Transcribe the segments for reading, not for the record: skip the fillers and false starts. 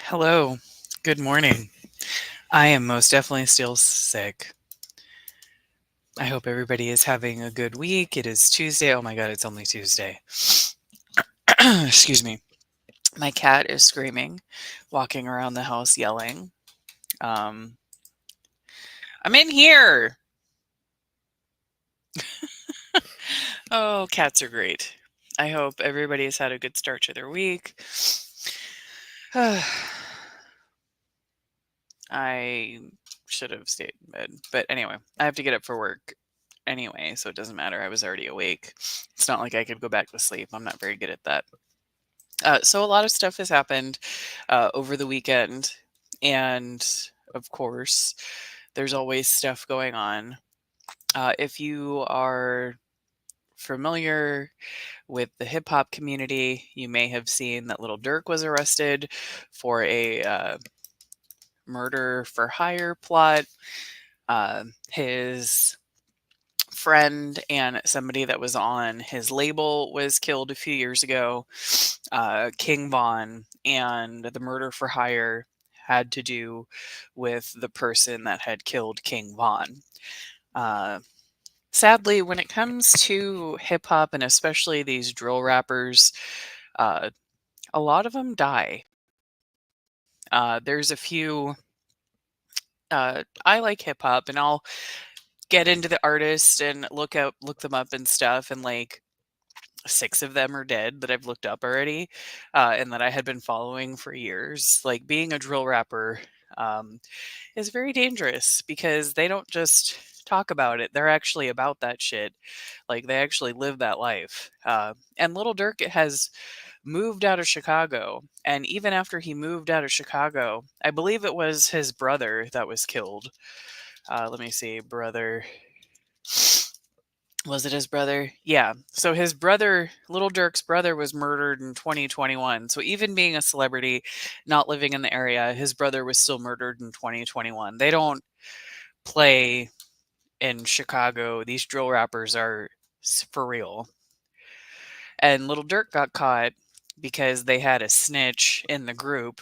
Hello. Good morning. I am most definitely still sick. I hope everybody is having a good week. It is Tuesday. Oh my God, it's only Tuesday. Excuse me. My cat is screaming, walking around the house yelling. I'm in here. Oh, cats are great. I hope everybody has had a good start to their week. I should have stayed in bed. But anyway, I have to get up for work anyway, so it doesn't matter. I was already awake. It's not like I could go back to sleep. I'm not very good at that. So a lot of stuff has happened over the weekend. And of course, there's always stuff going on. If you are familiar with the hip hop community, you may have seen that Little Durk was arrested for a murder for hire plot. His friend and somebody that was on his label was killed a few years ago. King Von, and the murder for hire had to do with the person that had killed King Von. Sadly, when it comes to hip hop and especially these drill rappers, a lot of them die. There's a few. I like hip hop, and I'll get into the artists and look them up and stuff, and like 6 of them are dead that I've looked up already, and that I had been following for years. Like, being a drill rapper is very dangerous because they don't just talk about it; they're actually about that shit. Like, they actually live that life. And Little Durk has moved out of Chicago, and even after he moved out of Chicago, I believe it was his brother that was killed. Let me see, brother. Was it his brother? Yeah. So his brother, Little Durk's brother, was murdered in 2021. So even being a celebrity, not living in the area, his brother was still murdered in 2021. They don't play in Chicago. These drill rappers are for real. And Little Durk got caught because they had a snitch in the group.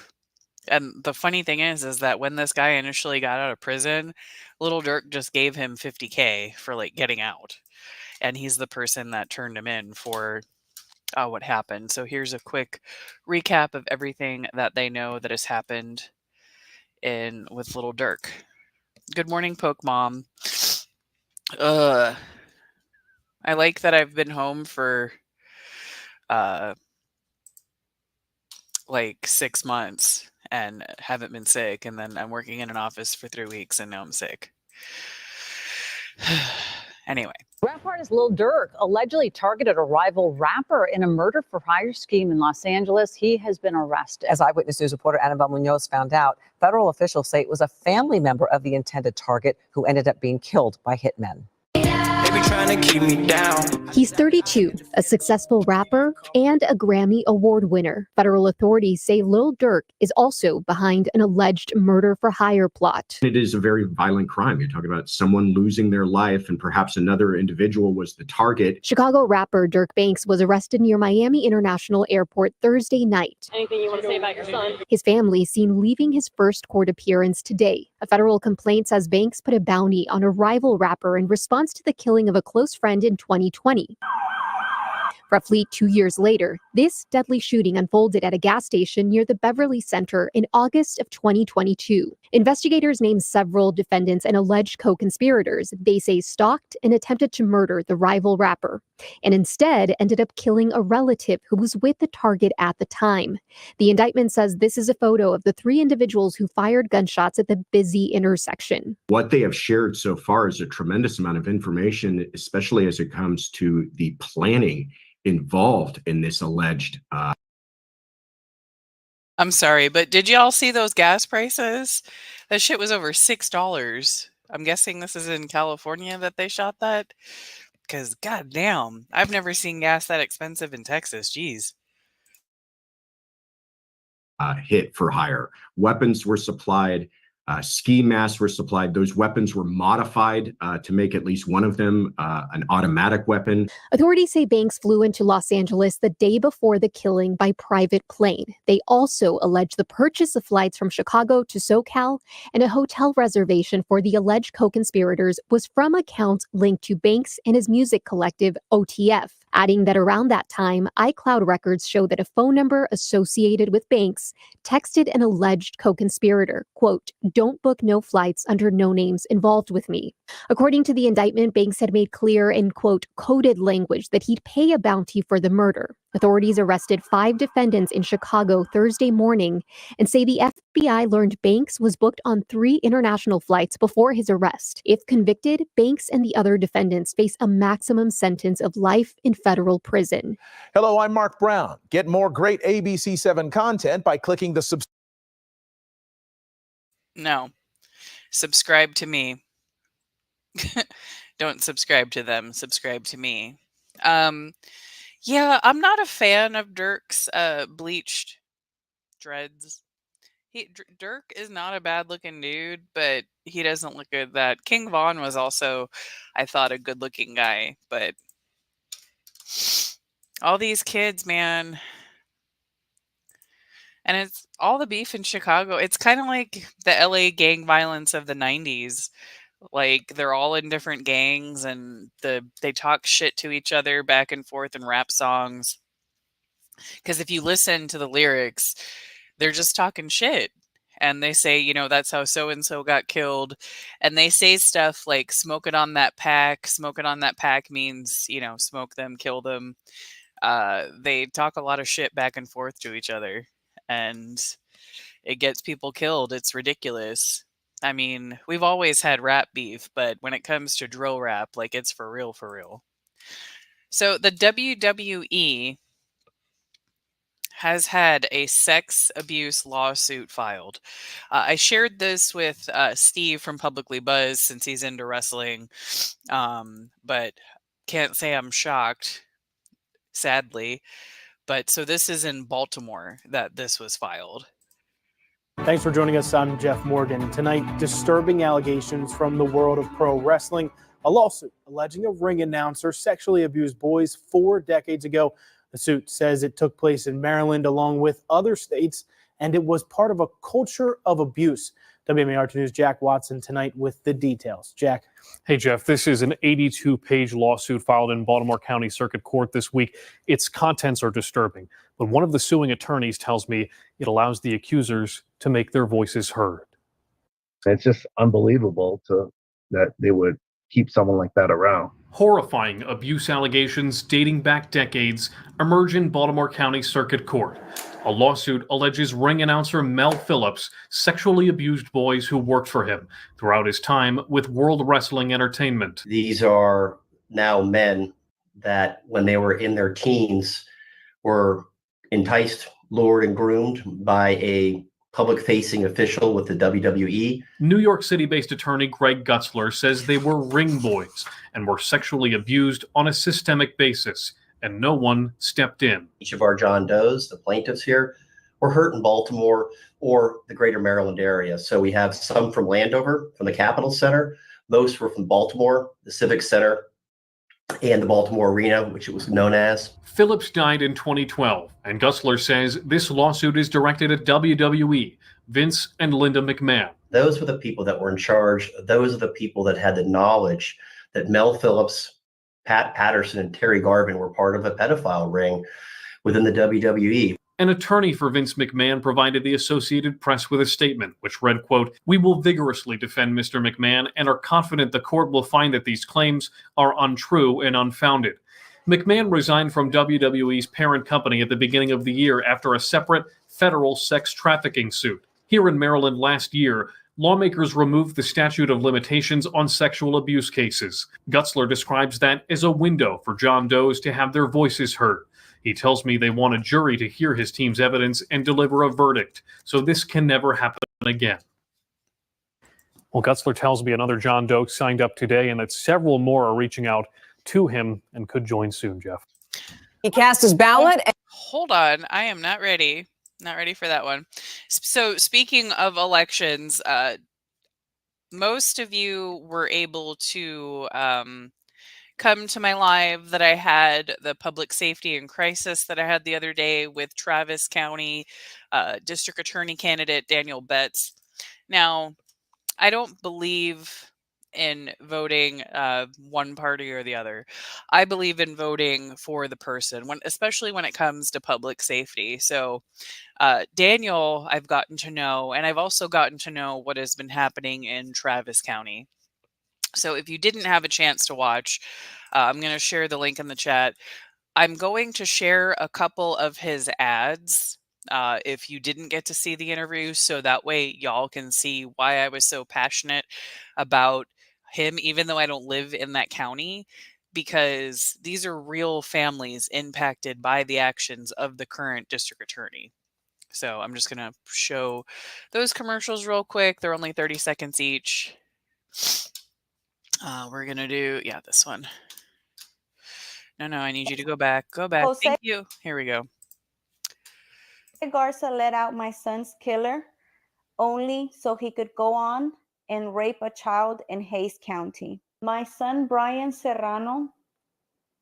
And the funny thing is that when this guy initially got out of prison, Little Durk just gave him $50K for like getting out. And he's the person that turned him in for what happened. So here's a quick recap of everything that they know that has happened with Little Durk. Good morning, Poke Mom. I like that I've been home for like 6 months and haven't been sick, and then I'm working in an office for 3 weeks and now I'm sick. Anyway. Rap artist Lil Durk allegedly targeted a rival rapper in a murder for hire scheme in Los Angeles. He has been arrested. As Eyewitness News reporter Annabelle Munoz found out, federal officials say it was a family member of the intended target who ended up being killed by hitmen. Baby trying to keep me down. He's 32, a successful rapper, and a Grammy Award winner. Federal authorities say Lil Durk is also behind an alleged murder-for-hire plot. It is a very violent crime. You're talking about someone losing their life, and perhaps another individual was the target. Chicago rapper Dirk Banks was arrested near Miami International Airport Thursday night. Anything you want to say about your son? His family seen leaving his first court appearance today. A federal complaint says Banks put a bounty on a rival rapper in response to the killing of a close friend in 2020. Roughly 2 years later, this deadly shooting unfolded at a gas station near the Beverly Center in August of 2022. Investigators named several defendants and alleged co-conspirators they say stalked and attempted to murder the rival rapper, and instead ended up killing a relative who was with the target at the time. The indictment says this is a photo of the three individuals who fired gunshots at the busy intersection. What they have shared so far is a tremendous amount of information, especially as it comes to the planning involved in this alleged I'm sorry, but did y'all see those gas prices? That shit was over $6. I'm guessing this is in California that they shot that. Because goddamn, I've never seen gas that expensive in Texas. Jeez. hit for hire. Weapons were supplied. Ski masks were supplied. Those weapons were modified to make at least one of them an automatic weapon. Authorities say Banks flew into Los Angeles the day before the killing by private plane. They also allege the purchase of flights from Chicago to SoCal and a hotel reservation for the alleged co-conspirators was from accounts linked to Banks and his music collective OTF. Adding that around that time, iCloud records show that a phone number associated with Banks texted an alleged co-conspirator, quote, "Don't book no flights under no names involved with me." According to the indictment, Banks had made clear in, quote, coded language that he'd pay a bounty for the murder. Authorities arrested 5 defendants in Chicago Thursday morning and say the FBI learned Banks was booked on 3 international flights before his arrest. If convicted, Banks and the other defendants face a maximum sentence of life in federal prison. Hello, I'm Mark Brown. Get more great ABC7 content by clicking the No. Subscribe to me. Don't subscribe to them. Subscribe to me. Yeah, I'm not a fan of Dirk's bleached dreads. Dirk is not a bad looking dude, but he doesn't look good. That King Von was also, I thought, a good looking guy, but all these kids, man. And it's all the beef in Chicago. It's kind of like the LA gang violence of the 90s. Like they're all in different gangs and they talk shit to each other back and forth in rap songs. Because if you listen to the lyrics, they're just talking shit. And they say, you know, that's how so-and-so got killed. And they say stuff like smoking on that pack. Smoking on that pack means, you know, smoke them, kill them. They talk a lot of shit back and forth to each other. And it gets people killed. It's ridiculous. I mean, we've always had rap beef, but when it comes to drill rap, like it's for real, for real. So the WWE has had a sex abuse lawsuit filed. I shared this with Steve from Publicly Buzz since he's into wrestling, but can't say I'm shocked, sadly. But so this is in Baltimore that this was filed. Thanks for joining us. I'm Jeff Morgan. Tonight, disturbing allegations from the world of pro wrestling. A lawsuit alleging a ring announcer sexually abused boys 4 decades ago. The suit says it took place in Maryland along with other states, and it was part of a culture of abuse. WMAR News' Jack Watson tonight with the details. Jack. Hey, Jeff, this is an 82-page lawsuit filed in Baltimore County Circuit Court this week. Its contents are disturbing, but one of the suing attorneys tells me it allows the accusers to make their voices heard. It's just unbelievable that they would keep someone like that around. Horrifying abuse allegations dating back decades emerge in Baltimore County Circuit Court. A lawsuit alleges ring announcer Mel Phillips sexually abused boys who worked for him throughout his time with World Wrestling Entertainment. These are now men that, when they were in their teens, were enticed, lured, and groomed by a public-facing official with the WWE. New York City-based attorney Greg Gutzler says they were ring boys and were sexually abused on a systemic basis, and no one stepped in. Each of our John Does, the plaintiffs here, were hurt in Baltimore or the greater Maryland area. So we have some from Landover, from the Capitol Center. Most were from Baltimore, the Civic Center, and the Baltimore Arena, which it was known as. Phillips died in 2012, and Gutzler says this lawsuit is directed at WWE, Vince and Linda McMahon. Those were the people that were in charge. Those are the people that had the knowledge that Mel Phillips, Pat Patterson, and Terry Garvin were part of a pedophile ring within the WWE. An attorney for Vince McMahon provided the Associated Press with a statement, which read, quote, "We will vigorously defend Mr. McMahon and are confident the court will find that these claims are untrue and unfounded." McMahon resigned from WWE's parent company at the beginning of the year after a separate federal sex trafficking suit. Here in Maryland last year, lawmakers removed the statute of limitations on sexual abuse cases. Gutzler describes that as a window for John Does to have their voices heard. He tells me they want a jury to hear his team's evidence and deliver a verdict, so this can never happen again. Well, Gutzler tells me another John Doe signed up today and that several more are reaching out to him and could join soon, Jeff. He cast his ballot. Hold on. I am not ready. Not ready for that one. So speaking of elections, most of you were able to come to my live that I had, the public safety and crisis that I had the other day with Travis County District Attorney candidate Daniel Betts. Now, I don't believe in voting one party or the other. I believe in voting for the person, especially when it comes to public safety. So Daniel, I've gotten to know, and I've also gotten to know what has been happening in Travis County. So if you didn't have a chance to watch, I'm going to share the link in the chat. I'm going to share a couple of his ads if you didn't get to see the interview, so that way y'all can see why I was so passionate about him, even though I don't live in that county, because these are real families impacted by the actions of the current district attorney. So I'm just going to show those commercials real quick. They're only 30 seconds each. We're going to do, this one. No, I need you to go back. Go back. Jose. Thank you. Here we go. Garza let out my son's killer only so he could go on and rape a child in Hays County. My son, Brian Serrano,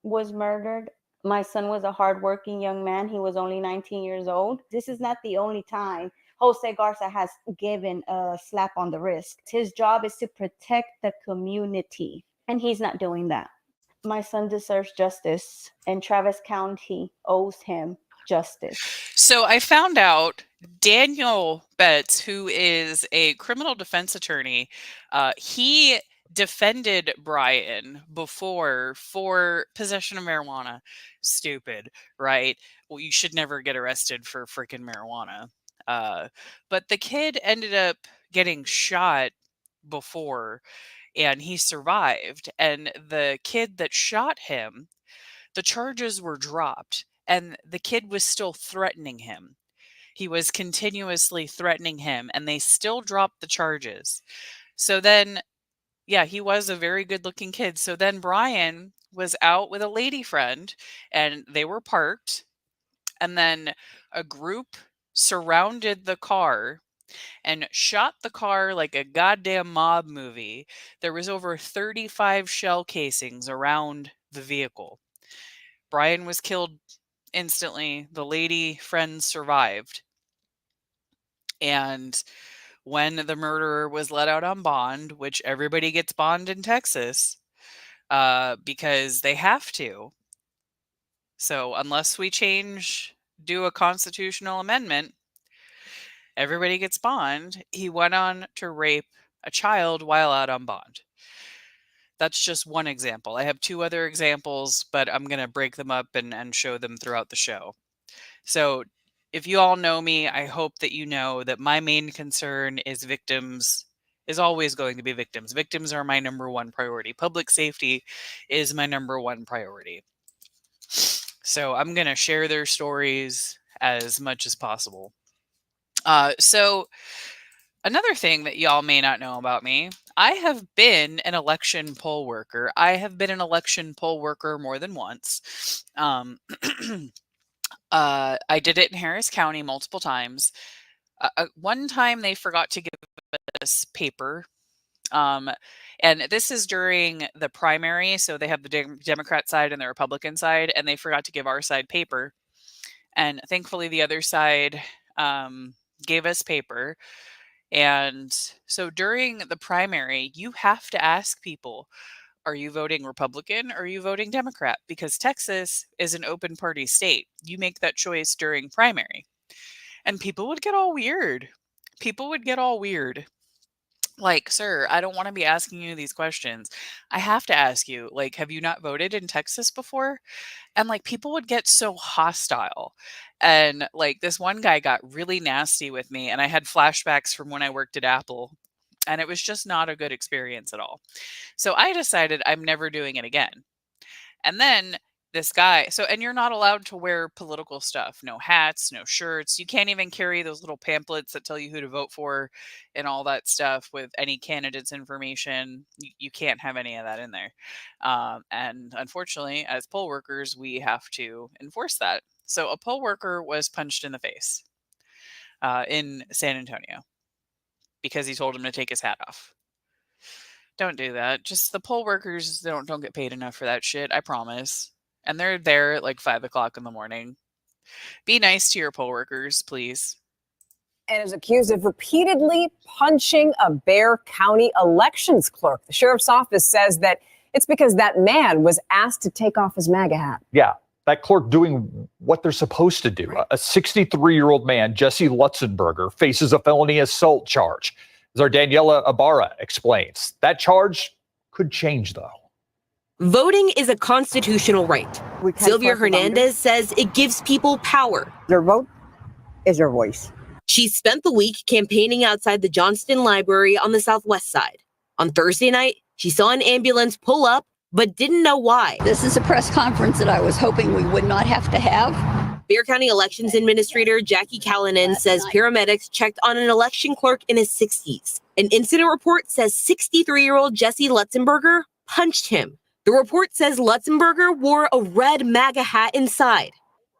was murdered. My son was a hardworking young man. He was only 19 years old. This is not the only time Jose Garza has given a slap on the wrist. His job is to protect the community, and he's not doing that. My son deserves justice, and Travis County owes him justice. So I found out Daniel Betts, who is a criminal defense attorney, he defended Brian before for possession of marijuana. Stupid, right? Well, you should never get arrested for freaking marijuana. But the kid ended up getting shot before, and he survived. And the kid that shot him, the charges were dropped, and the kid was still threatening him. He was continuously threatening him, and they still dropped the charges. So then, he was a very good-looking kid. So then Brian was out with a lady friend, and they were parked, and then a group surrounded the car and shot the car like a goddamn mob movie. There was over 35 shell casings around the vehicle. Brian was killed instantly. The lady friend survived. And when the murderer was let out on bond, which everybody gets bond in Texas, because they have to. So unless we do a constitutional amendment, everybody gets bond. He went on to rape a child while out on bond. That's just one example. I have two other examples, but I'm going to break them up and show them throughout the show. So if you all know me, I hope that you know that my main concern is always going to be victims. Victims are my number one priority. Public safety is my number one priority. So I'm going to share their stories as much as possible. So another thing that y'all may not know about me, I have been an election poll worker. I have been an election poll worker more than once. I did it in Harris County multiple times. One time they forgot to give us paper. And this is during the primary. So they have the Democrat side and the Republican side, and they forgot to give our side paper. And thankfully, the other side gave us paper. And so during the primary, you have to ask people, are you voting Republican or are you voting Democrat? Because Texas is an open party state. You make that choice during primary. And people would get all weird. People would get all weird. Like, sir, I don't want to be asking you these questions. I have to ask you, like, have you not voted in Texas before? And like people would get so hostile. And like this one guy got really nasty with me, and I had flashbacks from when I worked at Apple. And it was just not a good experience at all. So I decided I'm never doing it again. And then this guy, and you're not allowed to wear political stuff, no hats, no shirts. You can't even carry those little pamphlets that tell you who to vote for and all that stuff with any candidate's information. You can't have any of that in there. And unfortunately, as poll workers, we have to enforce that. So a poll worker was punched in the face in San Antonio because he told him to take his hat off. Don't do that. Just the poll workers don't get paid enough for that shit. I promise. And they're there at like 5 o'clock in the morning. Be nice to your poll workers, please. And is accused of repeatedly punching a Bexar County elections clerk. The sheriff's office says that it's because that man was asked to take off his MAGA hat. Yeah, that clerk doing what they're supposed to do. A 63-year-old man, Jesse Lutzenberger, faces a felony assault charge. As our Daniela Ibarra explains, that charge could change, though. Voting is a constitutional right. Sylvia Hernandez says it gives people power. Their vote is their voice. She spent the week campaigning outside the Johnston Library on the southwest side. On Thursday night, she saw an ambulance pull up, but didn't know why. This is a press conference that I was hoping we would not have to have. Bexar County Elections Administrator Jackie Callanan says paramedics checked on an election clerk in his 60s. An incident report says 63-year-old Jesse Lutzenberger punched him. The report says Lutzenberger wore a red MAGA hat inside.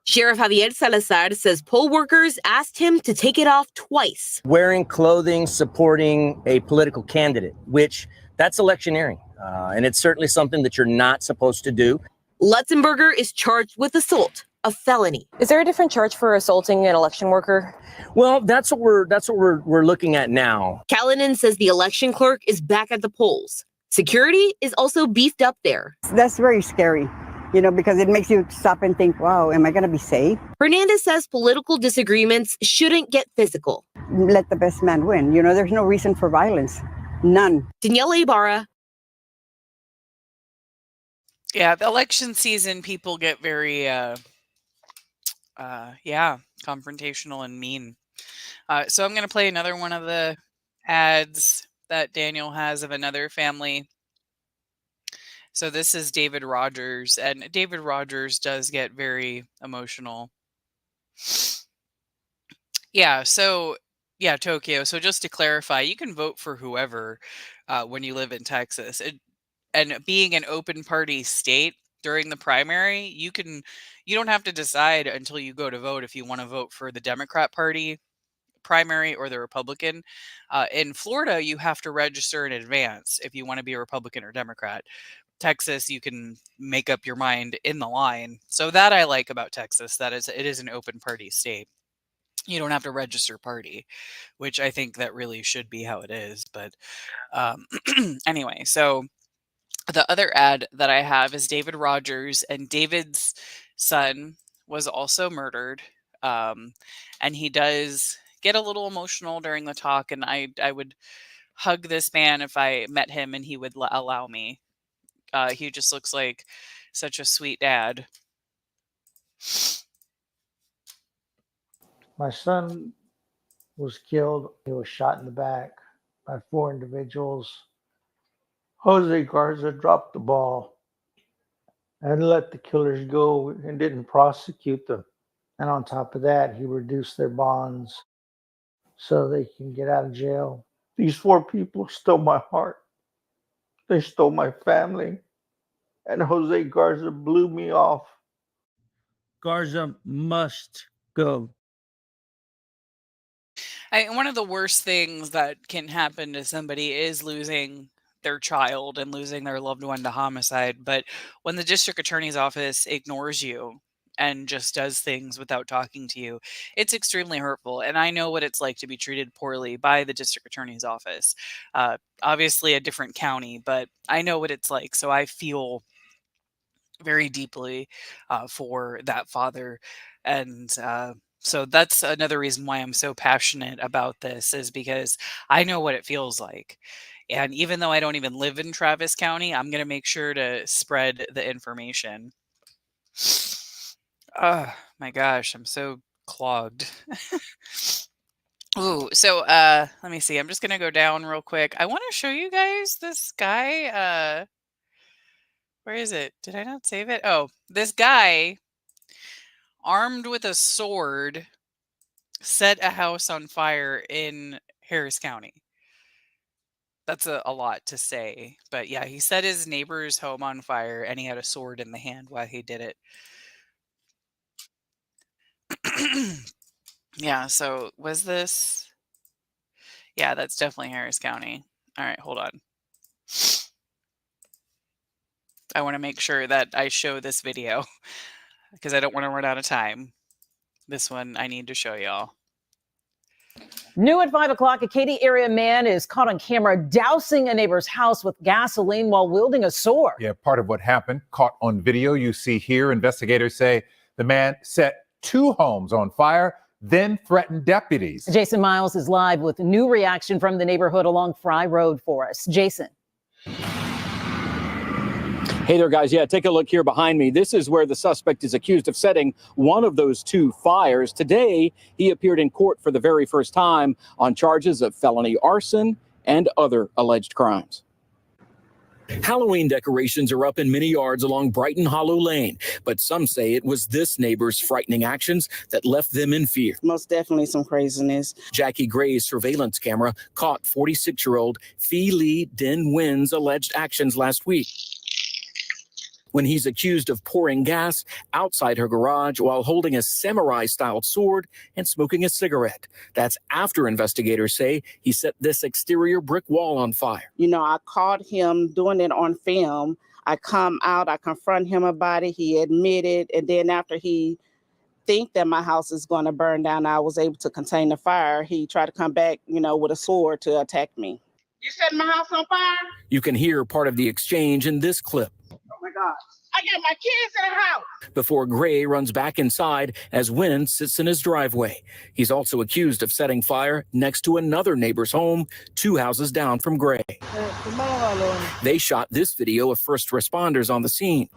Sheriff Javier Salazar says poll workers asked him to take it off twice. Wearing clothing supporting a political candidate, which that's electioneering. And it's certainly something that you're not supposed to do. Lutzenberger is charged with assault, a felony. Is there a different charge for assaulting an election worker? Well, that's what we're looking at now. Callanan says the election clerk is back at the polls. Security is also beefed up there. That's very scary, because it makes you stop and think, wow, am I going to be safe? Hernandez says political disagreements shouldn't get physical. Let the best man win. There's no reason for violence. None. Daniela Ibarra. Yeah, the election season, people get very, confrontational and mean. So I'm going to play another one of the ads that Daniel has of another family. So this is David Rogers, and David Rogers does get very emotional. Tokyo. So just to clarify, you can vote for whoever when you live in Texas. And being an open party state during the primary, you don't have to decide until you go to vote if you want to vote for the Democrat Party primary or the Republican. In Florida, you have to register in advance if you want to be a Republican or Democrat. Texas, you can make up your mind in the line. So that I like about Texas, it is an open party state. You don't have to register party, which I think that really should be how it is. But anyway, so the other ad that I have is David Rogers, and David's son was also murdered. And he does get a little emotional during the talk, and I would hug this man if I met him and he would allow me. He just looks like such a sweet dad. My son was killed. He was shot in the back by 4 individuals. Jose Garza dropped the ball and let the killers go and didn't prosecute them. And on top of that, he reduced their bonds. so they can get out of jail. These 4 people stole my heart. They stole my family. And Jose Garza blew me off. Garza must go. One of the worst things that can happen to somebody is losing their child and losing their loved one to homicide. But when the district attorney's office ignores you and just does things without talking to you, it's extremely hurtful. And I know what it's like to be treated poorly by the district attorney's office. Obviously, a different county, but I know what it's like. So I feel very deeply for that father. And so that's another reason why I'm so passionate about this, is because I know what it feels like. And even though I don't even live in Travis County, I'm going to make sure to spread the information. Oh my gosh, I'm so clogged. Ooh, so let me see. I'm just going to go down real quick. I want to show you guys this guy. Where is it? Did I not save it? Oh, this guy, armed with a sword, set a house on fire in Harris County. That's a lot to say. But yeah, he set his neighbor's home on fire and he had a sword in the hand while he did it. Yeah, so was this? Yeah, that's definitely Harris County. All right, hold on. I want to make sure that I show this video because I don't want to run out of time. This one I need to show y'all. New at 5 o'clock, a Katy area man is caught on camera dousing a neighbor's house with gasoline while wielding a sword. Yeah, part of what happened, caught on video. You see here, investigators say the man set 2 homes on fire, then threatened deputies. Jason Miles is live with new reaction from the neighborhood along Fry Road for us. Jason. Hey there, guys. Yeah, take a look here behind me. This is where the suspect is accused of setting one of those 2 fires. Today, he appeared in court for the very first time on charges of felony arson and other alleged crimes. Halloween decorations are up in many yards along Brighton Hollow Lane, but some say it was this neighbor's frightening actions that left them in fear. Most definitely some craziness. Jackie Gray's surveillance camera caught 46-year-old Fee Lee Den Wynn's alleged actions last week, when he's accused of pouring gas outside her garage while holding a samurai-style sword and smoking a cigarette. That's after investigators say he set this exterior brick wall on fire. You know, I caught him doing it on film. I come out, I confront him about it. He admitted, and then after he think that my house is going to burn down, I was able to contain the fire. He tried to come back, you know, with a sword to attack me. You set my house on fire? You can hear part of the exchange in this clip. Oh my God. I got my kids in the house. Before Gray runs back inside as Wynn sits in his driveway. He's also accused of setting fire next to another neighbor's home, 2 houses down from Gray. They shot this video of first responders on the scene,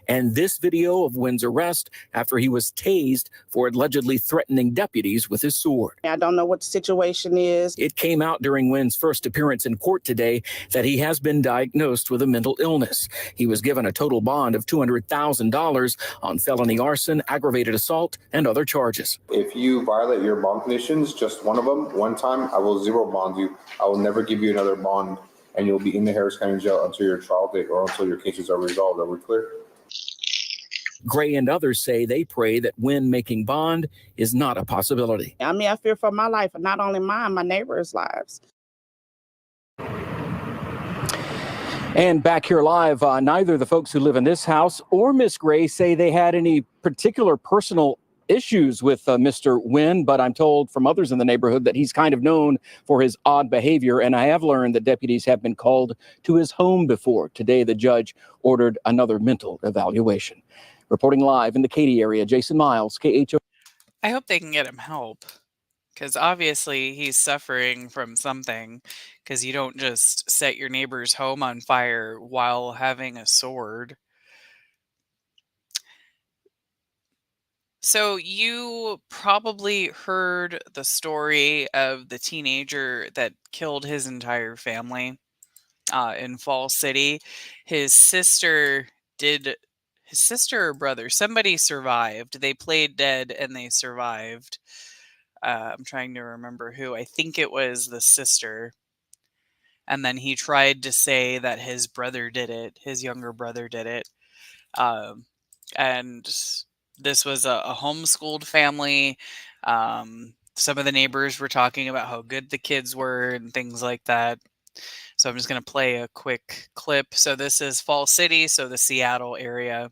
and this video of Wynn's arrest after he was tased for allegedly threatening deputies with his sword. I don't know what the situation is. It came out during Wynn's first appearance in court today that he has been diagnosed with a mental illness. He was given a total bond of $200,000 on felony arson, aggravated assault, and other charges. If you violate your bond conditions, just one of them, one time, I will zero bond you. I will never give you another bond, and you'll be in the Harris County Jail until your trial date or until your cases are resolved. Are we clear? Gray and others say they pray that Wynn making bond is not a possibility. I mean, I fear for my life, not only mine, my neighbors' lives. And back here live, neither the folks who live in this house or Miss Gray say they had any particular personal issues with Mr. Wynn, but I'm told from others in the neighborhood that he's kind of known for his odd behavior, and I have learned that deputies have been called to his home before. Today, the judge ordered another mental evaluation. Reporting live in the Katy area, Jason Miles, KHO. I hope they can get him help, because obviously he's suffering from something, because you don't just set your neighbor's home on fire while having a sword. So you probably heard the story of the teenager that killed his entire family in Fall City. His sister or brother, somebody survived. They played dead and they survived. I'm trying to remember who. I think it was the sister. And then he tried to say that his brother did it, his younger brother did it. And this was a homeschooled family. Some of the neighbors were talking about how good the kids were and things like that. So I'm just going to play a quick clip. So this is Falls City, so the Seattle area.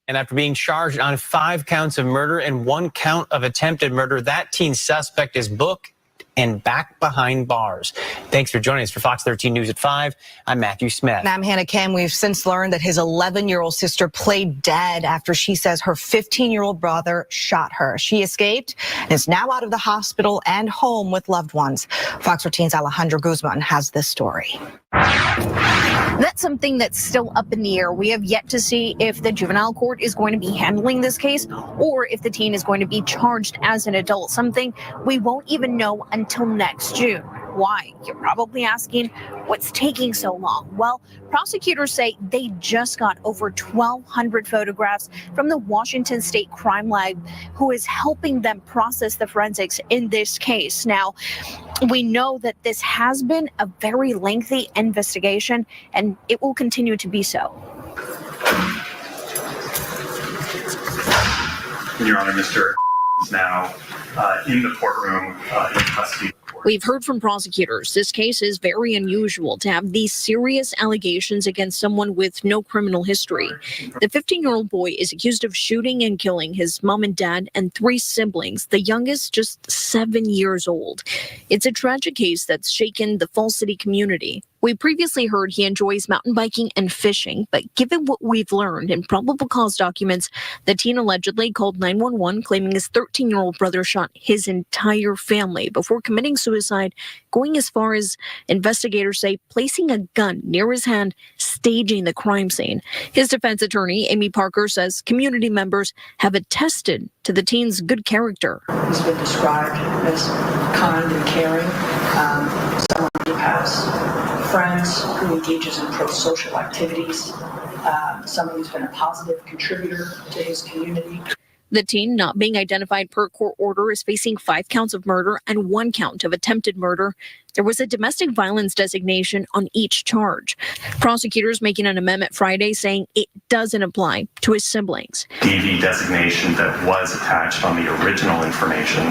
And after being charged on 5 counts of murder and 1 count of attempted murder, that teen suspect is booked and back behind bars. Thanks for joining us for Fox 13 News at 5. I'm Matthew Smith. And I'm Hannah Kim. We've since learned that his 11-year-old sister played dead after she says her 15-year-old brother shot her. She escaped and is now out of the hospital and home with loved ones. Fox 13's Alejandro Guzman has this story. That's something that's still up in the air. We have yet to see if the juvenile court is going to be handling this case or if the teen is going to be charged as an adult, something we won't even know until next June. Why? You're probably asking, what's taking so long? Well, prosecutors say they just got over 1,200 photographs from the Washington State Crime Lab, who is helping them process the forensics in this case. Now, we know that this has been a very lengthy investigation, and it will continue to be so. Your Honor, Mr. is now in the courtroom in custody. We've heard from prosecutors this case is very unusual to have these serious allegations against someone with no criminal history. The 15-year-old boy is accused of shooting and killing his mom and dad and 3 siblings, the youngest just 7 years old. It's a tragic case that's shaken the Falls City community. We previously heard he enjoys mountain biking and fishing, but given what we've learned in probable cause documents, the teen allegedly called 911 claiming his 13-year-old brother shot his entire family before committing suicide, going as far as investigators say placing a gun near his hand, staging the crime scene. His defense attorney, Amy Parker, says community members have attested to the teen's good character. He's been described as kind and caring, someone who has friends, who engages in pro-social activities, someone who's been a positive contributor to his community. The teen, not being identified per court order, is facing 5 counts of murder and 1 count of attempted murder. There was a domestic violence designation on each charge. Prosecutors making an amendment Friday saying it doesn't apply to his siblings. DV designation that was attached on the original information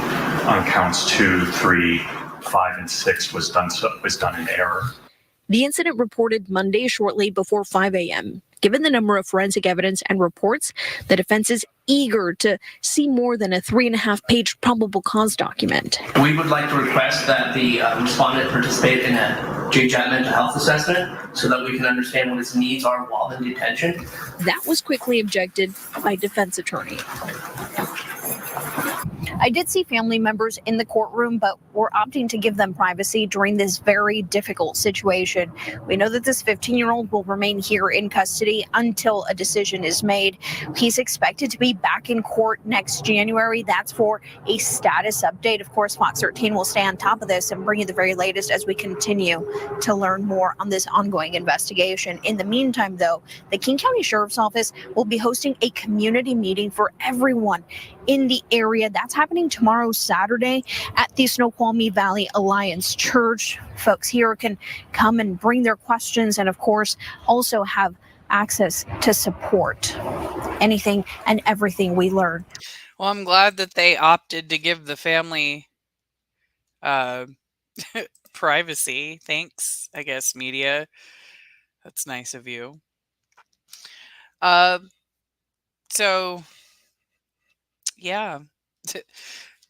on counts 2, 3, 5, and 6 was done in error. The incident reported Monday shortly before 5 a.m. Given the number of forensic evidence and reports, the defense is eager to see more than a 3.5-page probable cause document. We would like to request that the respondent participate in a JJAT mental health assessment so that we can understand what his needs are while in detention. That was quickly objected by defense attorney. I did see family members in the courtroom, but we're opting to give them privacy during this very difficult situation. We know that this 15-year-old will remain here in custody until a decision is made. He's expected to be back in court next January. That's for a status update. Of course, Fox 13 will stay on top of this and bring you the very latest as we continue to learn more on this ongoing investigation. In the meantime, though, the King County Sheriff's Office will be hosting a community meeting for everyone in the area. That's happening tomorrow, Saturday, at the Snoqualmie Valley Alliance Church. Folks here can come and bring their questions and, of course, also have access to support anything and everything we learn. Well, I'm glad that they opted to give the family privacy. Thanks, I guess, media. That's nice of you. So, yeah.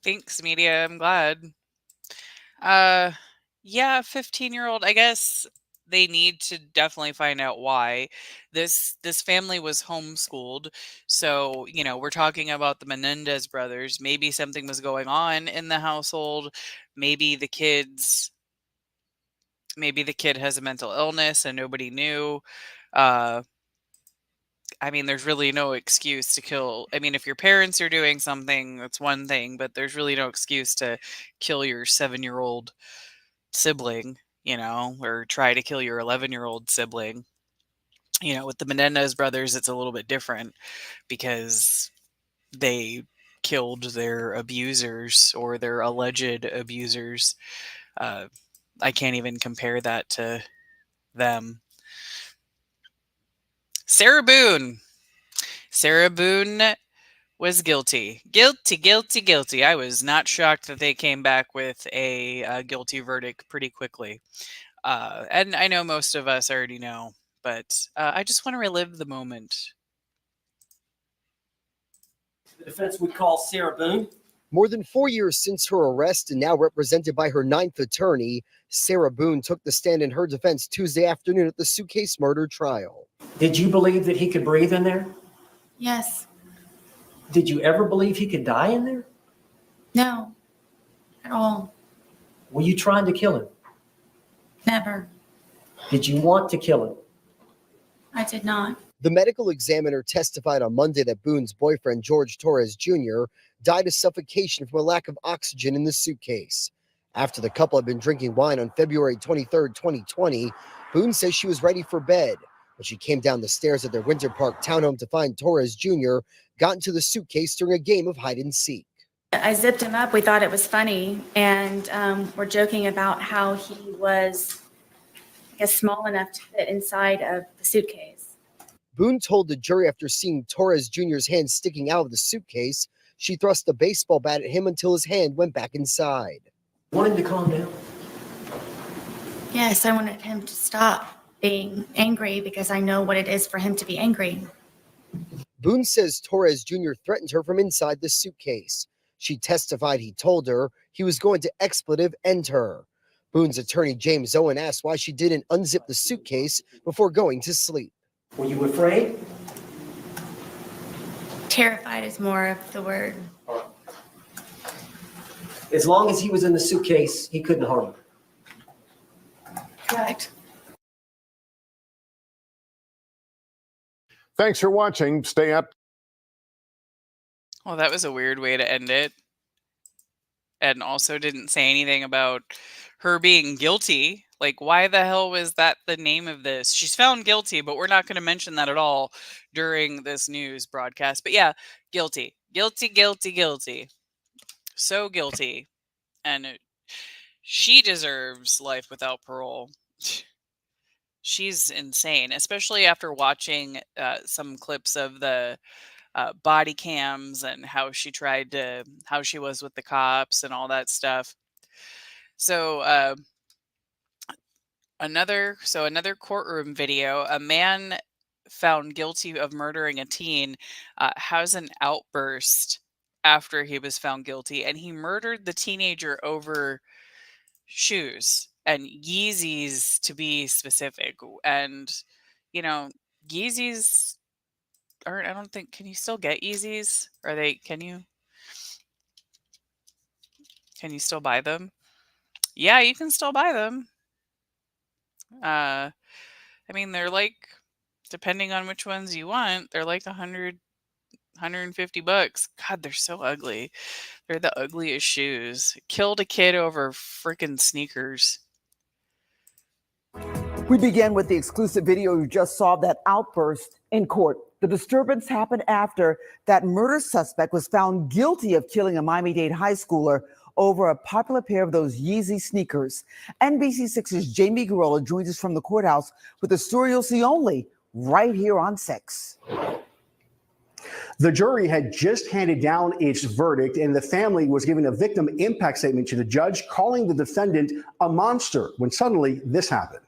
Thanks, media. I'm glad. Yeah, 15-year-old. I guess they need to definitely find out why. This family was homeschooled. So, we're talking about the Menendez brothers. Maybe something was going on in the household. Maybe the kid has a mental illness and nobody knew. There's really no excuse to kill. If your parents are doing something, that's one thing, but there's really no excuse to kill your 7-year-old sibling, or try to kill your 11-year-old sibling. With the Menendez brothers, it's a little bit different because they killed their abusers or their alleged abusers. I can't even compare that to them. Sarah Boone. Sarah Boone was guilty. Guilty, guilty, guilty. I was not shocked that they came back with a guilty verdict pretty quickly. And I know most of us already know, but I just want to relive the moment. The defense would call Sarah Boone. More than 4 years since her arrest and now represented by her 9th attorney, Sarah Boone took the stand in her defense Tuesday afternoon at the suitcase murder trial. Did you believe that he could breathe in there? Yes. Did you ever believe he could die in there? No. At all. Were you trying to kill him? Never. Did you want to kill him? I did not. The medical examiner testified on Monday that Boone's boyfriend, George Torres Jr., died of suffocation from a lack of oxygen in the suitcase. After the couple had been drinking wine on February 23, 2020, Boone says she was ready for bed. When she came down the stairs at their Winter Park townhome to find Torres Jr., got into the suitcase during a game of hide and seek. I zipped him up. We thought it was funny. And we're joking about how he was, I guess, small enough to fit inside of the suitcase. Boone told the jury after seeing Torres Jr.'s hand sticking out of the suitcase, she thrust a baseball bat at him until his hand went back inside. Want him to calm down? Yes, I wanted him to stop being angry because I know what it is for him to be angry. Boone says Torres Jr. threatened her from inside the suitcase. She testified he told her he was going to expletive end her. Boone's attorney James Owen asked why she didn't unzip the suitcase before going to sleep. Were you afraid? Terrified is more of the word. As long as he was in the suitcase, he couldn't harm you. Correct. Thanks for watching. Stay up. Well, that was a weird way to end it. And also didn't say anything about her being guilty. Like, why the hell was that the name of this? She's found guilty, but we're not going to mention that at all during this news broadcast. But yeah, guilty. Guilty, guilty, guilty. So guilty. And she deserves life without parole. She's insane, especially after watching some clips of the body cams and how she was with the cops and all that stuff. So another courtroom video, a man found guilty of murdering a teen has an outburst after he was found guilty, and he murdered the teenager over shoes and Yeezys, to be specific. And you know, Yeezys aren't, I don't think, can you still get Yeezys? Can you still buy them? Yeah, you can still buy them. I mean, they're like, depending on which ones you want, they're like $100, $150. God, they're so ugly. They're the ugliest shoes. Killed a kid over freaking sneakers. We began with the exclusive video you just saw, that outburst in court. The disturbance happened after that murder suspect was found guilty of killing a Miami-Dade high schooler over a popular pair of those Yeezy sneakers. NBC6's Jamie Garola joins us from the courthouse with a story you'll see only right here on 6. The jury had just handed down its verdict, and the family was giving a victim impact statement to the judge, calling the defendant a monster, when suddenly this happened.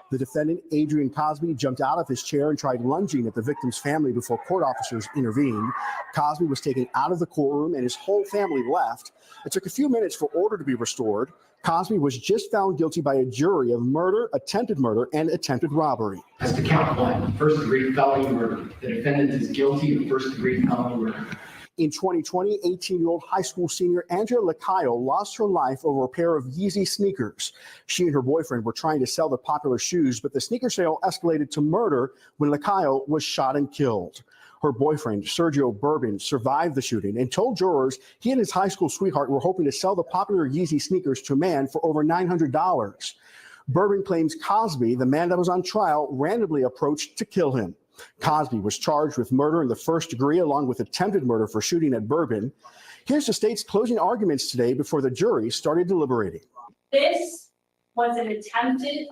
The defendant, Adrian Cosby, jumped out of his chair and tried lunging at the victim's family before court officers intervened. Cosby was taken out of the courtroom and his whole family left. It took a few minutes for order to be restored. Cosby was just found guilty by a jury of murder, attempted murder, and attempted robbery. As to count 1, first-degree felony murder, the defendant is guilty of first-degree felony murder. In 2020, 18-year-old high school senior Andrea Lacayo lost her life over a pair of Yeezy sneakers. She and her boyfriend were trying to sell the popular shoes, but the sneaker sale escalated to murder when Lacayo was shot and killed. Her boyfriend, Sergio Bourbon, survived the shooting and told jurors he and his high school sweetheart were hoping to sell the popular Yeezy sneakers to a man for over $900. Bourbon claims Cosby, the man that was on trial, randomly approached to kill him. Cosby was charged with murder in the first degree along with attempted murder for shooting at Bourbon. Here's the state's closing arguments today before the jury started deliberating. This was an attempted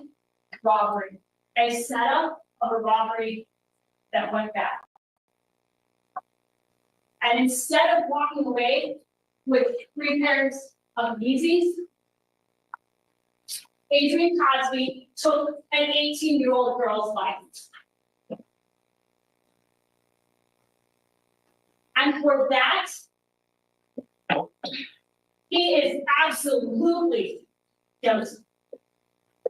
robbery, a setup of a robbery that went bad. And instead of walking away with 3 pairs of Yeezys, Adrian Cosby took an 18-year-old girl's life. And for that, he is absolutely guilty.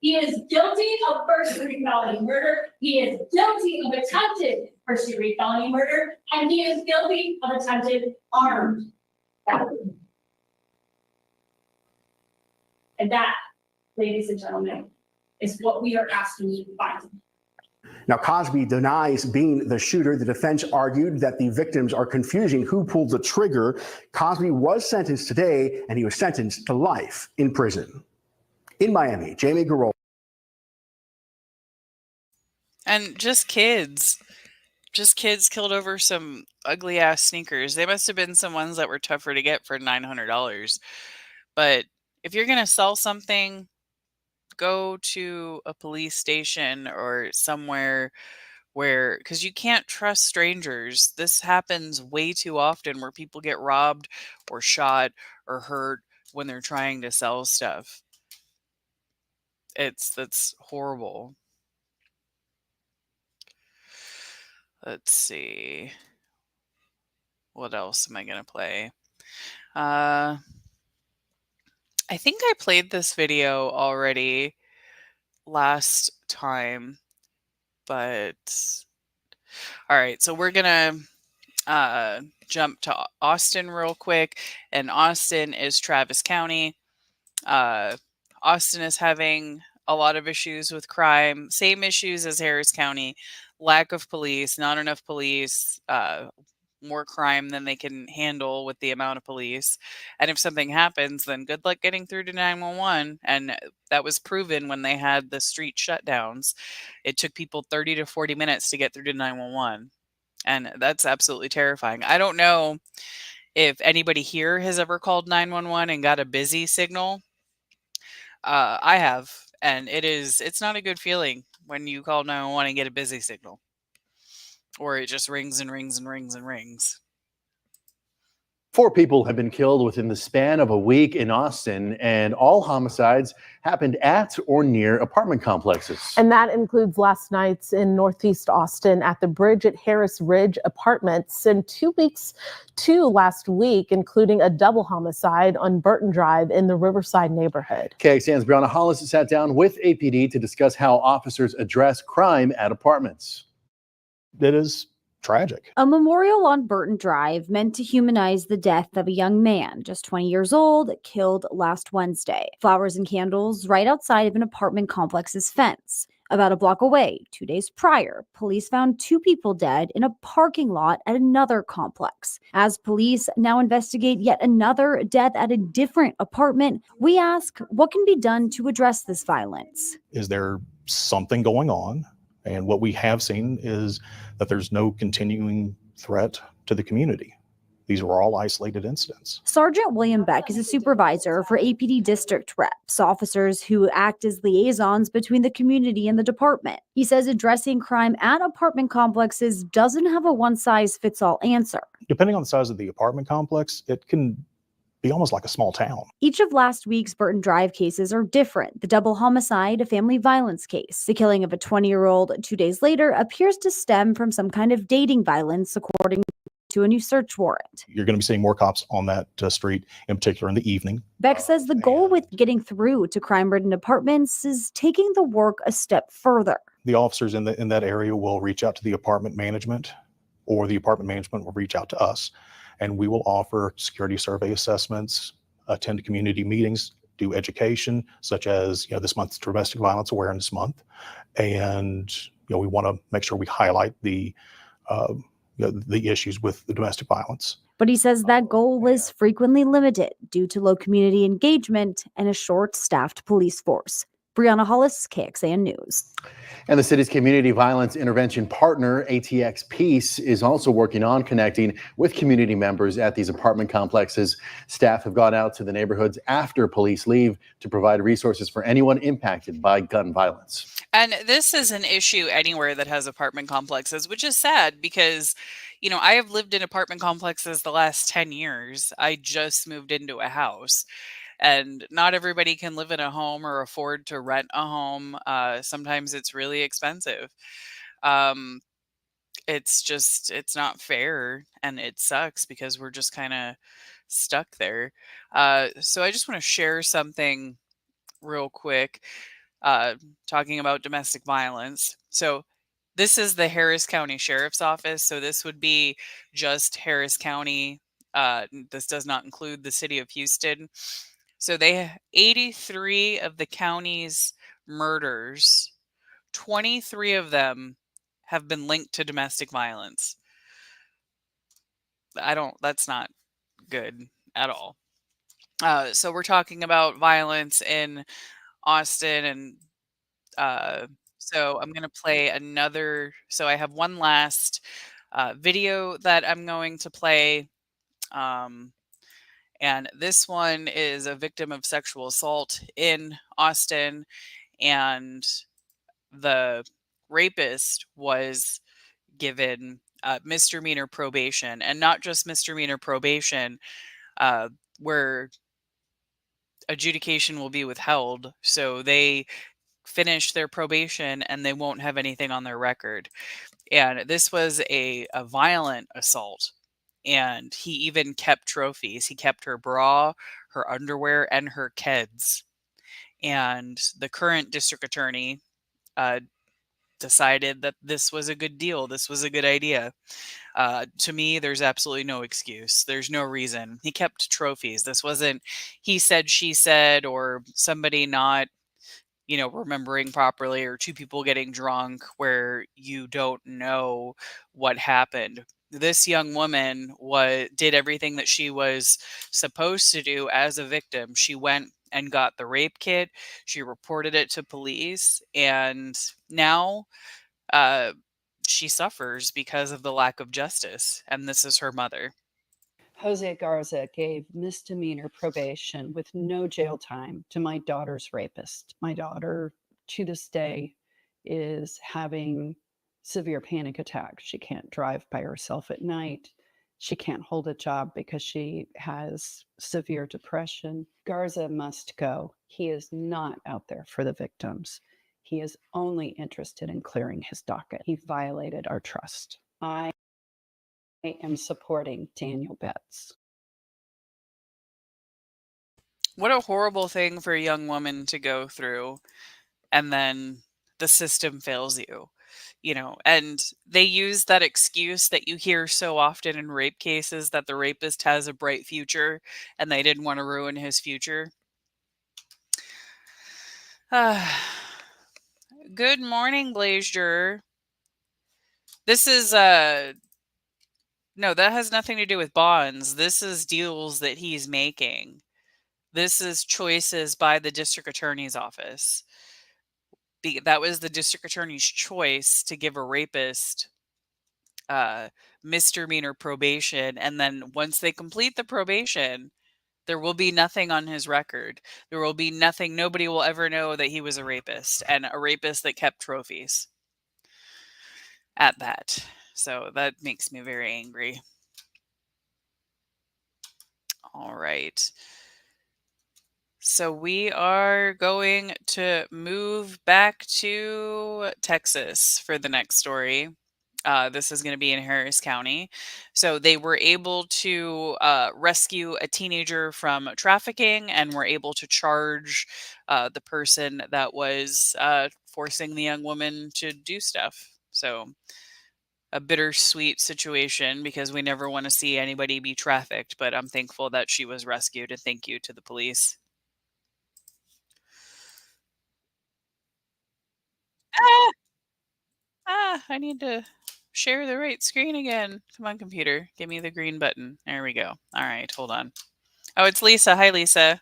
He is guilty of first-degree felony murder. He is guilty of attempted first-degree felony murder. And he is guilty of attempted armed robbery. And that, ladies and gentlemen, is what we are asking you to find. Now, Cosby denies being the shooter. The defense argued that the victims are confusing who pulled the trigger. Cosby was sentenced today, and he was sentenced to life in prison. In Miami, Jamie Garol. And just kids killed over some ugly ass sneakers. They must have been some ones that were tougher to get for $900. But if you're going to sell something, go to a police station or somewhere where, because you can't trust strangers. This happens way too often where people get robbed or shot or hurt when they're trying to sell stuff. That's horrible. Let's see. What else am I going to play? I think I played this video already last time, but all right, so we're going to jump to Austin real quick, and Austin is Travis County. Austin is having a lot of issues with crime, same issues as Harris County, lack of police, not enough police, more crime than they can handle with the amount of police. And if something happens, then good luck getting through to 911. And that was proven when they had the street shutdowns. It took people 30 to 40 minutes to get through to 911. And that's absolutely terrifying. I don't know if anybody here has ever called 911 and got a busy signal. I have, and it's not a good feeling when you call 911 and get a busy signal. Or it just rings and rings and rings and rings. 4 people have been killed within the span of a week in Austin, and all homicides happened at or near apartment complexes. And that includes last night's in Northeast Austin at the Bridge at Harris Ridge Apartments, and 2 last week, including a double homicide on Burton Drive in the Riverside neighborhood. KXAN's Brianna Hollis sat down with APD to discuss how officers address crime at apartments. It is tragic. A memorial on Burton Drive meant to humanize the death of a young man, just 20 years old, killed last Wednesday. Flowers and candles right outside of an apartment complex's fence. About a block away, 2 days prior, police found 2 people dead in a parking lot at another complex. As police now investigate yet another death at a different apartment, we ask what can be done to address this violence. Is there something going on? And what we have seen is that there's no continuing threat to the community. These were all isolated incidents. Sergeant William Beck is a supervisor for APD district reps, officers who act as liaisons between the community and the department. He says addressing crime at apartment complexes doesn't have a one-size-fits-all answer. Depending on the size of the apartment complex, it can be almost like a small town. Each of last week's Burton Drive cases are different. The double homicide, a family violence case. The killing of a 20-year-old 2 days later appears to stem from some kind of dating violence, according to a new search warrant. You're going to be seeing more cops on that street, in particular in the evening. Beck says the goal with getting through to crime-ridden apartments is taking the work a step further. The officers in that area will reach out to the apartment management, or the apartment management will reach out to us, and we will offer security survey assessments, attend community meetings, do education, such as this month's Domestic Violence Awareness Month, and we want to make sure we highlight the the issues with the domestic violence. But he says that goal is frequently limited due to low community engagement and a short-staffed police force. Brianna Hollis, KXAN News. And the city's community violence intervention partner, ATX Peace, is also working on connecting with community members at these apartment complexes. Staff have gone out to the neighborhoods after police leave to provide resources for anyone impacted by gun violence. And this is an issue anywhere that has apartment complexes, which is sad because, you know, I have lived in apartment complexes the last 10 years. I just moved into a house. And not everybody can live in a home or afford to rent a home. Sometimes it's really expensive. Um, it's not fair and it sucks because we're just kind of stuck there. So I just want to share something real quick, talking about domestic violence. So this is the Harris County Sheriff's Office. So this would be just Harris County. This does not include the city of Houston. So 83 of the county's murders, 23 of them have been linked to domestic violence. That's not good at all. So we're talking about violence in Austin and so I'm going to play another. So I have one last video that I'm going to play. And this one is a victim of sexual assault in Austin. And the rapist was given misdemeanor probation, and not just misdemeanor probation, where adjudication will be withheld. So they finish their probation and they won't have anything on their record. And this was a violent assault. And he even kept trophies. He kept her bra, her underwear, and her kids. And the current district attorney decided that this was a good deal. This was a good idea. To me, there's absolutely no excuse. There's no reason. He kept trophies. This wasn't he said, she said, or somebody not, remembering properly, or two people getting drunk where you don't know what happened. This young woman did everything that she was supposed to do as a victim. She went and got the rape kit. She reported it to police, and now she suffers because of the lack of justice. And this is her mother. Jose Garza gave misdemeanor probation with no jail time to my daughter's rapist. My daughter, to this day, is having severe panic attacks. She can't drive by herself at night. She can't hold a job because she has severe depression. Garza must go. He is not out there for the victims. He is only interested in clearing his docket. He violated our trust. I am supporting Daniel Betts. What a horrible thing for a young woman to go through, and then the system fails you, and they use that excuse that you hear so often in rape cases, that the rapist has a bright future and they didn't want to ruin his future. Good morning, Blazier. This is no, that has nothing to do with bonds. This is deals that he's making. This is choices by the district attorney's office. That was the district attorney's choice to give a rapist misdemeanor probation. And then once they complete the probation, there will be nothing on his record. There will be nothing. Nobody will ever know that he was a rapist, and a rapist that kept trophies at that. So that makes me very angry. All right. So we are going to move back to Texas for the next story. This is going to be in Harris County. So they were able to rescue a teenager from trafficking, and were able to charge the person that was forcing the young woman to do stuff. So a bittersweet situation, because we never want to see anybody be trafficked, but I'm thankful that she was rescued, and thank you to the police. I need to share the right screen again. Come on, computer. Give me the green button. There we go. All right, hold on. Oh, it's Lisa. Hi, Lisa.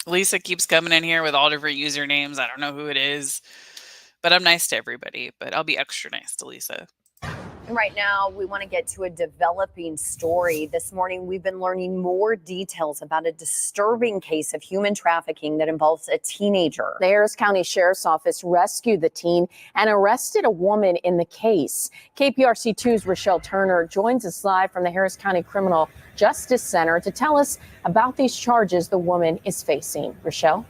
Lisa keeps coming in here with all different usernames. I don't know who it is, but I'm nice to everybody. But I'll be extra nice to Lisa. Right now, we want to get to a developing story. This morning, we've been learning more details about a disturbing case of human trafficking that involves a teenager. The Harris County Sheriff's Office rescued the teen and arrested a woman in the case. KPRC2's Rochelle Turner joins us live from the Harris County Criminal Justice Center to tell us about these charges the woman is facing. Rochelle?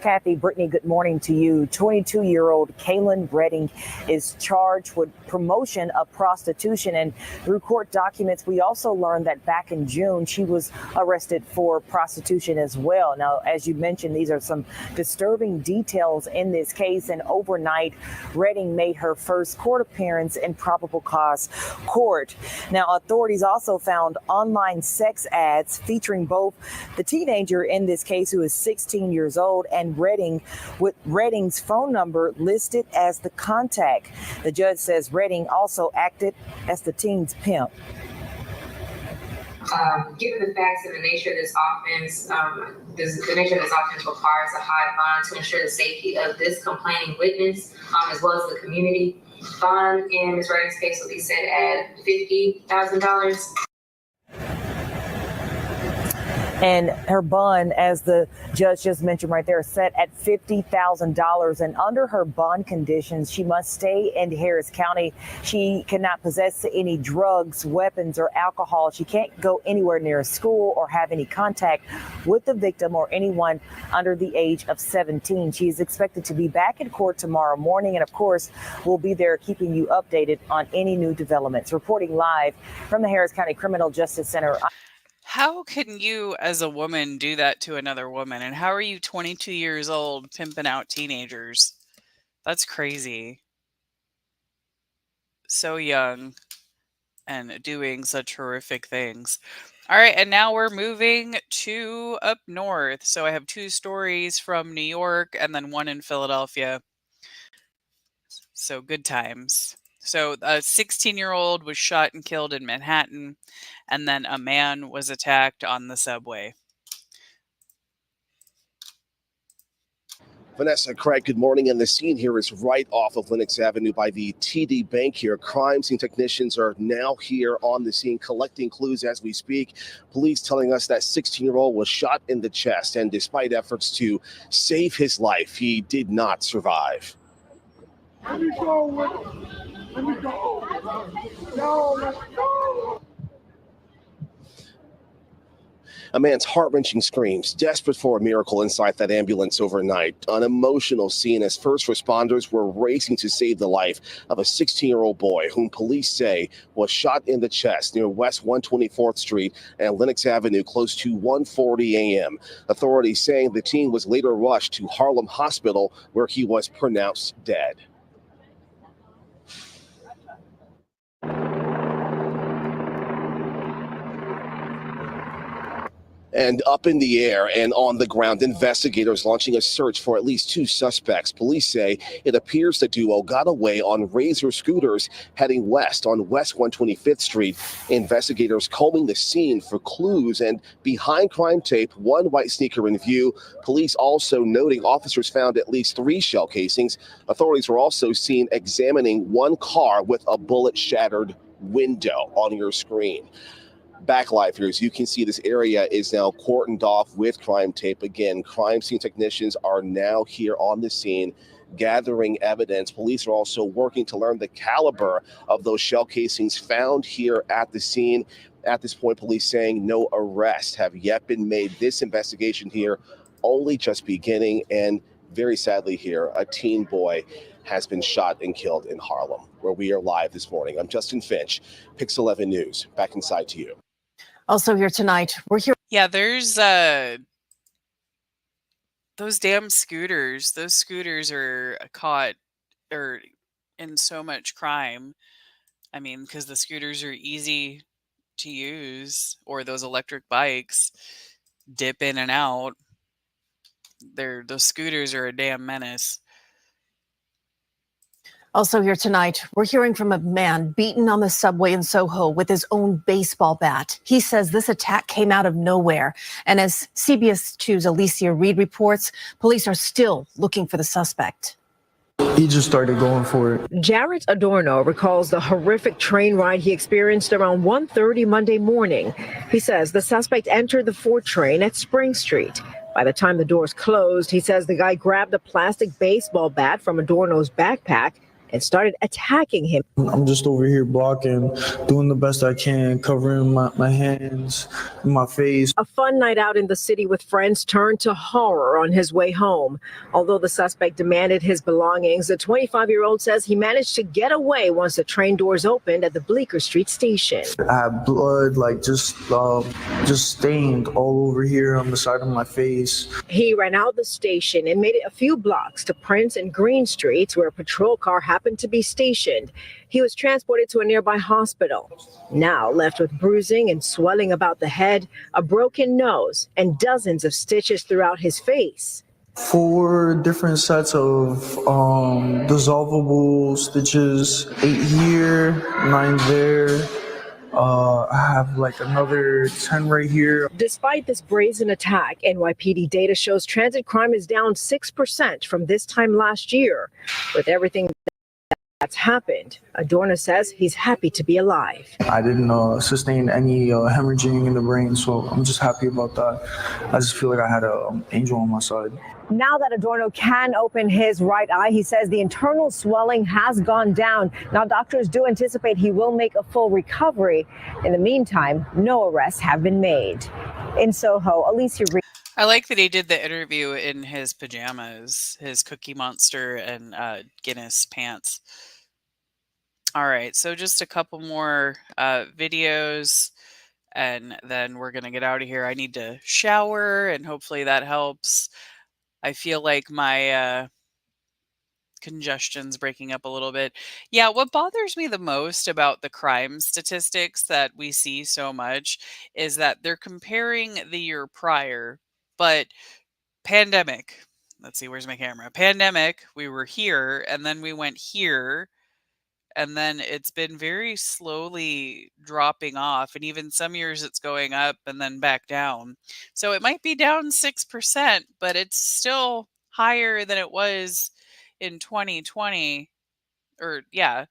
Kathy, Brittany, good morning to you. 22-year-old Kaylin Redding is charged with promotion of prostitution. And through court documents, we also learned that back in June, she was arrested for prostitution as well. Now, as you mentioned, these are some disturbing details in this case. And overnight, Redding made her first court appearance in probable cause court. Now, authorities also found online sex ads featuring both the teenager in this case, who is 16 years old, and Redding, with Redding's phone number listed as the contact. The judge says Redding also acted as the teen's pimp. Given the facts and the nature of this offense, the nature of this offense requires a high bond to ensure the safety of this complaining witness, as well as the community. Bond in Ms. Redding's case will be set at $50,000. And her bond, as the judge just mentioned right there, set at $50,000. And under her bond conditions, she must stay in Harris County. She cannot possess any drugs, weapons, or alcohol. She can't go anywhere near a school or have any contact with the victim or anyone under the age of 17. She is expected to be back in court tomorrow morning. And of course, we'll be there keeping you updated on any new developments. Reporting live from the Harris County Criminal Justice Center. How can you, as a woman, do that to another woman? And how are you 22 years old pimping out teenagers? That's crazy. So young and doing such horrific things. All right, and now we're moving to up north. So I have two stories from New York and then one in Philadelphia. So good times. So a 16-year-old was shot and killed in Manhattan, and then a man was attacked on the subway. Vanessa, Craig, good morning. And the scene here is right off of Lenox Avenue by the TD Bank here. Crime scene technicians are now here on the scene collecting clues as we speak. Police telling us that 16-year-old was shot in the chest, and despite efforts to save his life, he did not survive. Let me go. Let me go. No, let's go. A man's heart-wrenching screams, desperate for a miracle inside that ambulance overnight. An emotional scene as first responders were racing to save the life of a 16-year-old boy whom police say was shot in the chest near West 124th Street and Lenox Avenue close to 1:40 a.m. Authorities saying the teen was later rushed to Harlem Hospital where he was pronounced dead. And up in the air and on the ground, investigators launching a search for at least two suspects. Police say it appears the duo got away on Razor scooters heading west on West 125th Street. Investigators combing the scene for clues, and behind crime tape, one white sneaker in view. Police also noting officers found at least 3 shell casings. Authorities were also seen examining one car with a bullet-shattered window on your screen. Back live here, as you can see, this area is now cordoned off with crime tape. Again, crime scene technicians are now here on the scene gathering evidence. Police are also working to learn the caliber of those shell casings found here at the scene. At this point, police saying no arrests have yet been made. This investigation here only just beginning, and very sadly here, a teen boy has been shot and killed in Harlem, where we are live this morning. I'm Justin Finch, Pix 11 News. Back inside to you. Also here tonight, we're here. Yeah, there's those damn scooters. Those scooters are caught or in so much crime. I mean, because the scooters are easy to use, or those electric bikes dip in and out. those scooters are a damn menace. Also here tonight, we're hearing from a man beaten on the subway in Soho with his own baseball bat. He says this attack came out of nowhere. And as CBS 2's Alicia Reed reports, police are still looking for the suspect. He just started going for it. Jarrett Adorno recalls the horrific train ride he experienced around 1:30 Monday morning. He says the suspect entered the 4 train at Spring Street. By the time the doors closed, he says the guy grabbed a plastic baseball bat from Adorno's backpack and started attacking him. I'm just over here blocking, doing the best I can, covering my hands, my face. A fun night out in the city with friends turned to horror on his way home. Although the suspect demanded his belongings, the 25-year-old says he managed to get away once the train doors opened at the Bleecker Street station. I had blood, like just stained all over here on the side of my face. He ran out the station and made it a few blocks to Prince and Green Streets, where a patrol car happened to be stationed. He was transported to a nearby hospital. Now left with bruising and swelling about the head, a broken nose, and dozens of stitches throughout his face. 4 different sets of dissolvable stitches, 8 here, 9 there. I have like another 10 right here. Despite this brazen attack, NYPD data shows transit crime is down 6% from this time last year. With everything that's happened, Adorno says he's happy to be alive. I didn't sustain any hemorrhaging in the brain, so I'm just happy about that. I just feel like I had an angel on my side. Now that Adorno can open his right eye, he says the internal swelling has gone down. Now doctors do anticipate he will make a full recovery. In the meantime, no arrests have been made. In Soho, Alicia Reed. I like that he did the interview in his pajamas, his Cookie Monster and Guinness pants. All right, so just a couple more videos, and then we're going to get out of here. I need to shower, and hopefully that helps. I feel like my congestion's breaking up a little bit. Yeah, what bothers me the most about the crime statistics that we see so much is that they're comparing the year prior, but pandemic. Let's see, where's my camera? Pandemic, we were here, and then we went here, and then it's been very slowly dropping off, and even some years it's going up and then back down. So it might be down 6%, but it's still higher than it was in 2020, or yeah,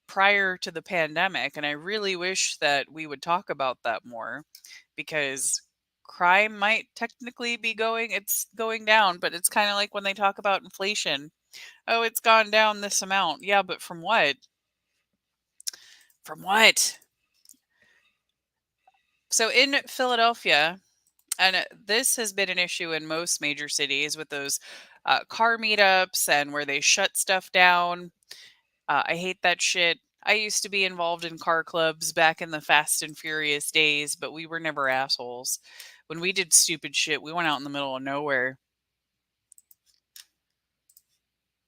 prior to the pandemic. And I really wish that we would talk about that more, because crime might technically be it's going down, but it's kind of like when they talk about inflation. Oh, it's gone down this amount. Yeah, but from what? From what? So in Philadelphia, and this has been an issue in most major cities with those car meetups and where they shut stuff down. I hate that shit. I used to be involved in car clubs back in the Fast and Furious days, but we were never assholes. When we did stupid shit, we went out in the middle of nowhere.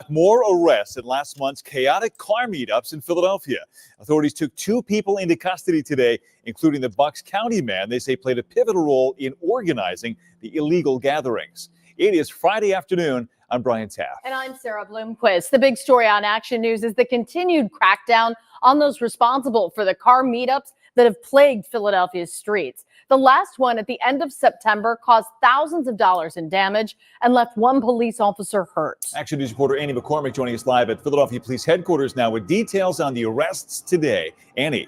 More arrests in last month's chaotic car meetups in Philadelphia. Authorities took 2 people into custody today, including the Bucks County man they say played a pivotal role in organizing the illegal gatherings. It is Friday afternoon. I'm Brian Taft. And I'm Sarah Bloomquist. The big story on Action News is the continued crackdown on those responsible for the car meetups that have plagued Philadelphia's streets. The last one at the end of September caused thousands of dollars in damage and left 1 police officer hurt. Action News reporter Annie McCormick joining us live at Philadelphia Police Headquarters now with details on the arrests today. Annie.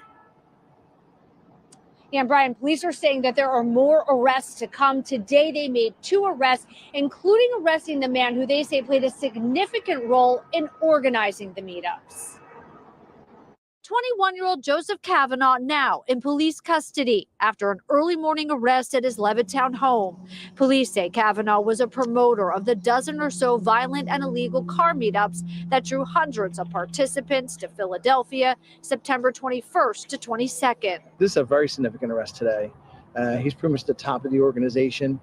And Brian, police are saying that there are more arrests to come. Today, they made 2 arrests, including arresting the man who they say played a significant role in organizing the meetups. 21-year-old Joseph Kavanaugh now in police custody after an early morning arrest at his Levittown home. Police say Kavanaugh was a promoter of the dozen or so violent and illegal car meetups that drew hundreds of participants to Philadelphia September 21st to 22nd. This is a very significant arrest today. He's pretty much the top of the organization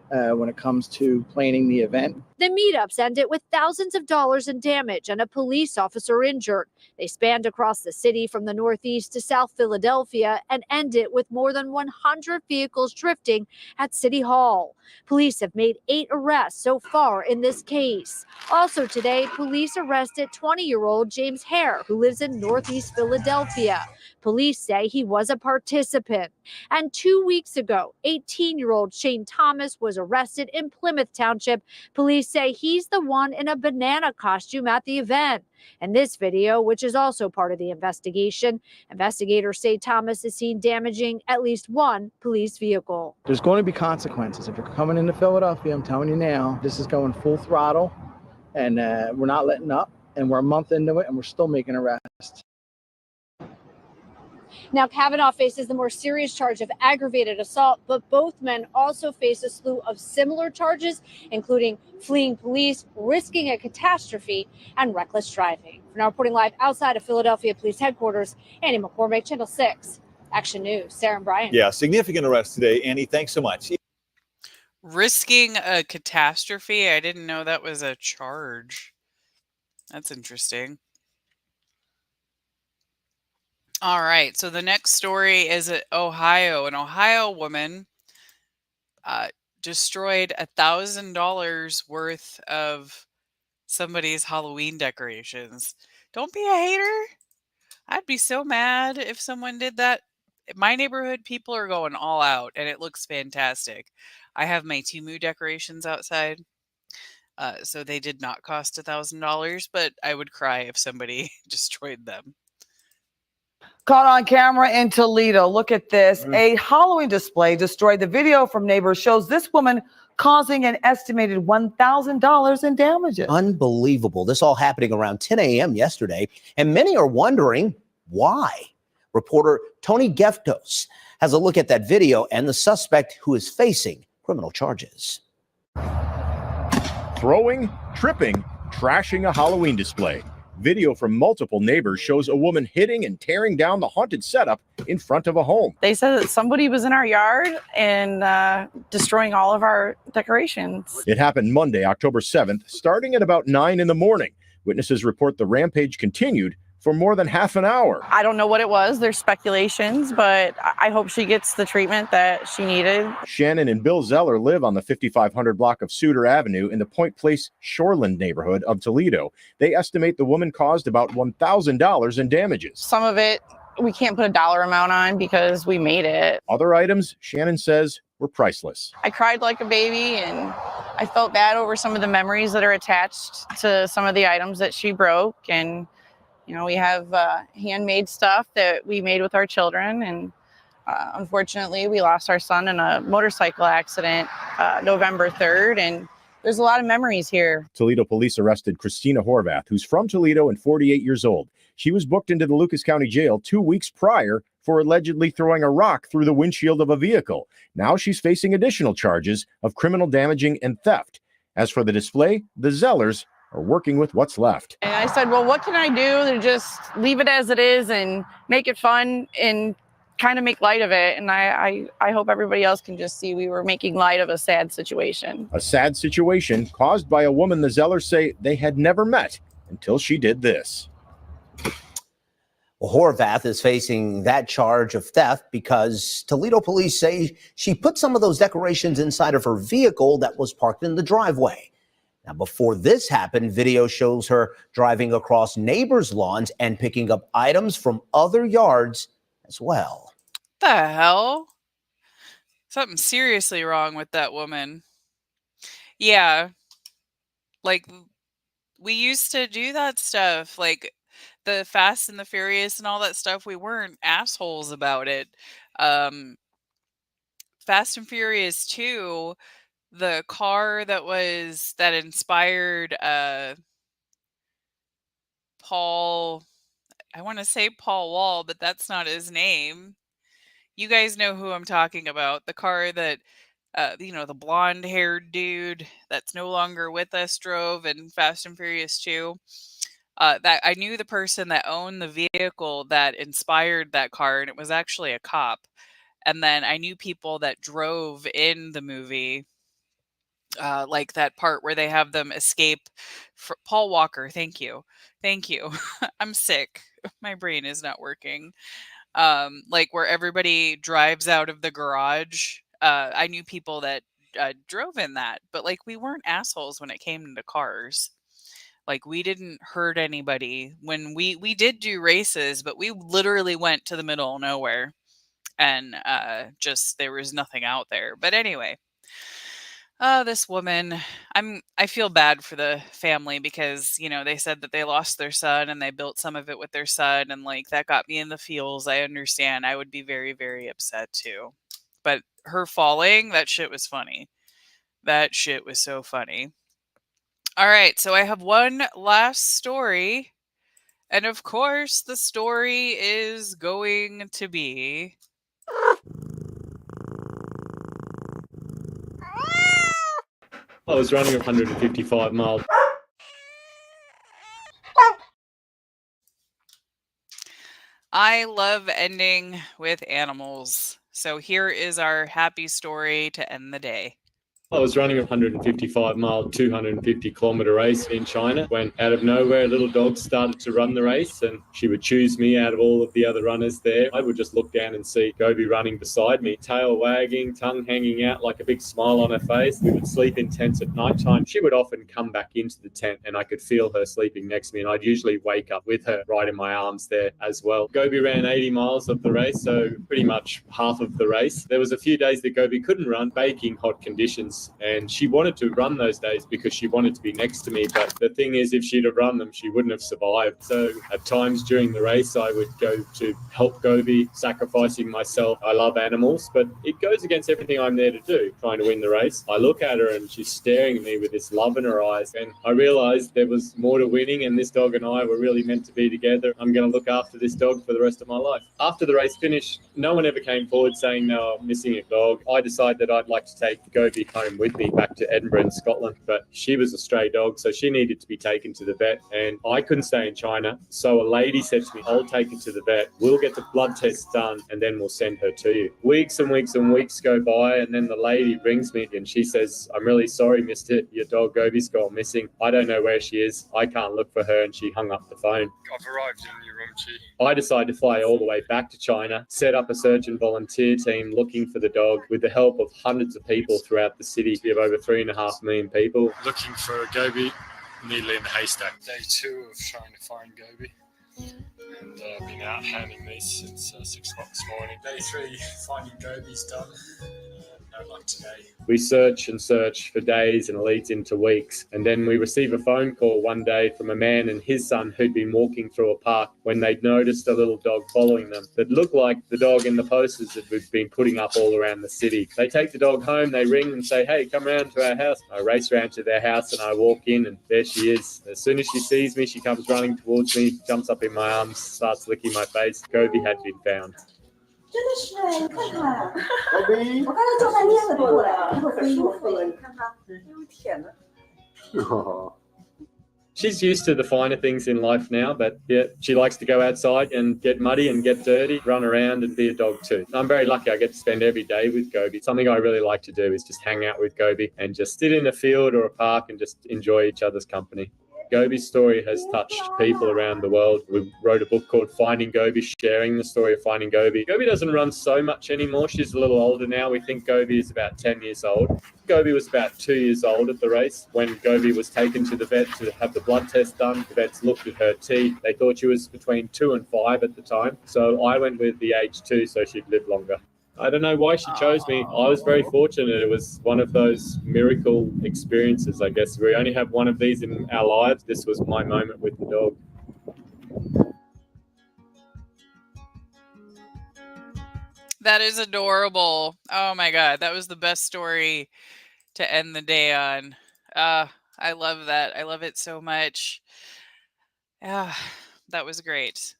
when it comes to planning the event. The meetups ended with thousands of dollars in damage and a police officer injured. They spanned across the city from the Northeast to South Philadelphia and ended with more than 100 vehicles drifting at City Hall. Police have made 8 arrests so far in this case. Also today, police arrested 20-year-old James Hare, who lives in Northeast Philadelphia. Police say he was a participant. And 2 weeks ago, 18-year-old Shane Thomas was arrested in Plymouth Township. Police say he's the one in a banana costume at the event. In this video, which is also part of the investigation, investigators say Thomas is seen damaging at least one police vehicle. There's going to be consequences. If you're coming into Philadelphia, I'm telling you now, this is going full throttle, and we're not letting up, and we're a month into it, and we're still making arrests. Now, Kavanaugh faces the more serious charge of aggravated assault, but both men also face a slew of similar charges, including fleeing police, risking a catastrophe, and reckless driving. For now, reporting live outside of Philadelphia Police Headquarters, Annie McCormick, Channel 6, Action News. Sarah and Brian. Yeah, significant arrest today. Annie, thanks so much. Risking a catastrophe? I didn't know that was a charge. That's interesting. All right, so the next story is Ohio. An Ohio woman destroyed $1,000 worth of somebody's Halloween decorations. Don't be a hater. I'd be so mad if someone did that. In my neighborhood, people are going all out, and it looks fantastic. I have my Temu decorations outside, so they did not cost $1,000, but I would cry if somebody destroyed them. Caught on camera in Toledo. Look at this. A Halloween display destroyed. The video from neighbors shows this woman causing an estimated $1,000 in damages. Unbelievable. This all happening around 10 a.m. yesterday, and many are wondering why. Reporter Tony Geftos has a look at that video and the suspect who is facing criminal charges. Throwing, tripping, trashing a Halloween display. Video from multiple neighbors shows a woman hitting and tearing down the haunted setup in front of a home. They said that somebody was in our yard and destroying all of our decorations. It happened Monday, October 7th, starting at about 9 in the morning. Witnesses report the rampage continued for more than half an hour. I don't know what it was. There's speculations, but I hope she gets the treatment that she needed. Shannon and Bill Zeller live on the 5500 block of Suter Avenue in the Point Place Shoreland neighborhood of Toledo. They estimate the woman caused about $1,000 in damages. Some of it we can't put a dollar amount on because we made it. Other items, Shannon says, were priceless. I cried like a baby, and I felt bad over some of the memories that are attached to some of the items that she broke. And you know, we have handmade stuff that we made with our children, and unfortunately, we lost our son in a motorcycle accident November 3rd, and there's a lot of memories here. Toledo police arrested Christina Horvath, who's from Toledo and 48 years old. She was booked into the Lucas County Jail 2 weeks prior for allegedly throwing a rock through the windshield of a vehicle. Now she's facing additional charges of criminal damaging and theft. As for the display, the Zellers are working with what's left. And I said, well, what can I do to just leave it as it is and make it fun and kind of make light of it? And I hope everybody else can just see we were making light of a sad situation. A sad situation caused by a woman the Zellers say they had never met until she did this. Well, Horvath is facing that charge of theft because Toledo police say she put some of those decorations inside of her vehicle that was parked in the driveway. Now, before this happened, video shows her driving across neighbors' lawns and picking up items from other yards as well. What the hell? Something seriously wrong with that woman. Yeah. Like, we used to do that stuff. Like, the Fast and the Furious and all that stuff. We weren't assholes about it. Fast and Furious 2... the car that inspired Paul, I want to say Paul Wall, but that's not his name. You guys know who I'm talking about. The car that, the blonde-haired dude that's no longer with us drove in Fast and Furious 2. That I knew the person that owned the vehicle that inspired that car, and it was actually a cop. And then I knew people that drove in the movie. like that part where they have them escape. Paul Walker, thank you. Thank you. I'm sick. My brain is not working. Like where everybody drives out of the garage. I knew people that drove in that, but like we weren't assholes when it came to cars. Like we didn't hurt anybody when we did do races, but we literally went to the middle of nowhere and just there was nothing out there. But anyway, this woman, I feel bad for the family because, you know, they said that they lost their son and they built some of it with their son and like that got me in the feels. I understand. I would be very, very upset too. But her falling, that shit was funny. That shit was so funny. All right, so I have one last story. And of course, the story is going to be I was running 155 miles. I love ending with animals. So here is our happy story to end the day. I was running a 155-mile, 250-kilometer race in China when out of nowhere a little dog started to run the race and she would choose me out of all of the other runners there. I would just look down and see Gobi running beside me, tail wagging, tongue hanging out like a big smile on her face. We would sleep in tents at night time. She would often come back into the tent and I could feel her sleeping next to me and I'd usually wake up with her right in my arms there as well. Gobi ran 80 miles of the race, so pretty much half of the race. There was a few days that Gobi couldn't run, baking hot conditions. And she wanted to run those days because she wanted to be next to me. But the thing is, if she'd have run them, she wouldn't have survived. So at times during the race, I would go to help Gobi, sacrificing myself. I love animals, but it goes against everything I'm there to do, trying to win the race. I look at her and she's staring at me with this love in her eyes. And I realized there was more to winning and this dog and I were really meant to be together. I'm going to look after this dog for the rest of my life. After the race finished, no one ever came forward saying, no, I'm missing a dog. I decided that I'd like to take Gobi home with me back to Edinburgh in Scotland, but she was a stray dog, so she needed to be taken to the vet and I couldn't stay in China. So a lady said to me, I'll take her to the vet, we'll get the blood tests done and then we'll send her to you. Weeks and weeks and weeks go by and then the lady rings me and she says, I'm really sorry, mister, your dog Gobi's gone missing. I don't know where she is. I can't look for her. And she hung up the phone. I've arrived in your room, Chief. I decided to fly all the way back to China, set up a search and volunteer team looking for the dog with the help of hundreds of people throughout the city of over 3.5 million people. Looking for Gobi, needle in the haystack. Day 2 of trying to find Gobi. And I've been out handing these since 6 o'clock this morning. Day 3, finding Gobi's done. No luck today. We search and search for days and it leads into weeks. And then we receive a phone call one day from a man and his son who'd been walking through a park when they'd noticed a little dog following them that looked like the dog in the posters that we've been putting up all around the city. They take the dog home, they ring and say, hey, come round to our house. I race round to their house and I walk in and there she is. As soon as she sees me, she comes running towards me, jumps up in my arms, starts licking my face. Gobi had been found. 真的是，你看看，我刚才照半天了过来，可舒服了，你看它，哎呦天哪！ She's used to the finer things in life now, but yeah, she likes to go outside and get muddy and get dirty, run around and be a dog too. I'm very lucky I get to spend every day with Gobi. Something I really like to do is just hang out with Gobi and just sit in a field or a park and just enjoy each other's company. Gobi's story has touched people around the world. We wrote a book called Finding Gobi, sharing the story of finding Gobi. Gobi doesn't run so much anymore. She's a little older now. We think Gobi is about 10 years old. Gobi was about 2 years old at the race when Gobi was taken to the vet to have the blood test done. The vets looked at her teeth. They thought she was between 2 and 5 at the time. So I went with the age 2 so she'd live longer. I don't know why she chose me. I was very fortunate. It was one of those miracle experiences, I guess. We only have one of these in our lives. This was my moment with the dog. That is adorable. Oh my God. That was the best story to end the day on. I love that. I love it so much. That was great.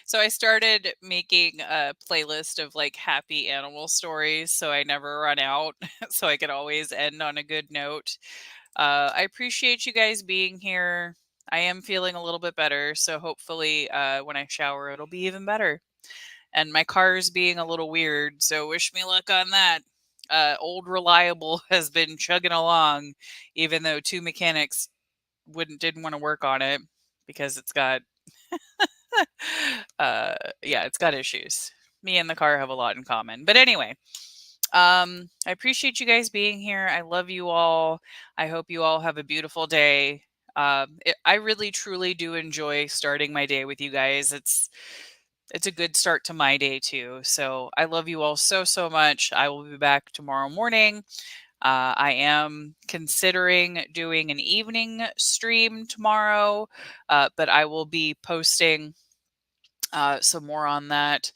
So I started making a playlist of like happy animal stories so I never run out, so I could always end on a good note. I appreciate you guys being here. I am feeling a little bit better, so hopefully when I shower it'll be even better. And my car is being a little weird, so wish me luck on that. old reliable has been chugging along, even though 2 mechanics didn't want to work on it because it's got yeah, it's got issues. Me and the car have a lot in common. But anyway, I appreciate you guys being here. I love you all. I hope you all have a beautiful day. I really truly do enjoy starting my day with you guys. It's a good start to my day too. So I love you all so much. I will be back tomorrow morning. I am considering doing an evening stream tomorrow, but I will be posting some more on that.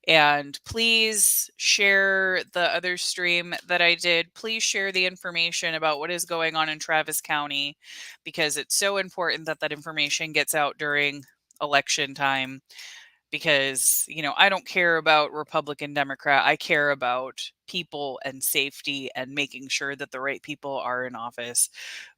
And please share the other stream that I did. Please share the information about what is going on in Travis County, because it's so important that that information gets out during election time. Because, you know, I don't care about Republican, Democrat. I care about people and safety and making sure that the right people are in office.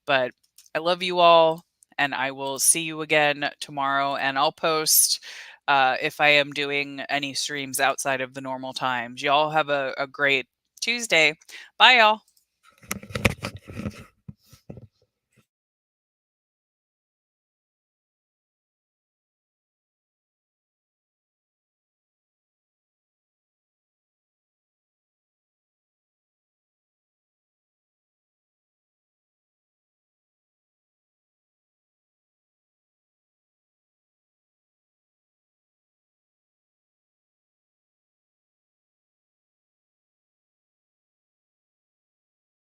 But I love you all, and I will see you again tomorrow. And I'll post if I am doing any streams outside of the normal times. Y'all have a great Tuesday. Bye, y'all.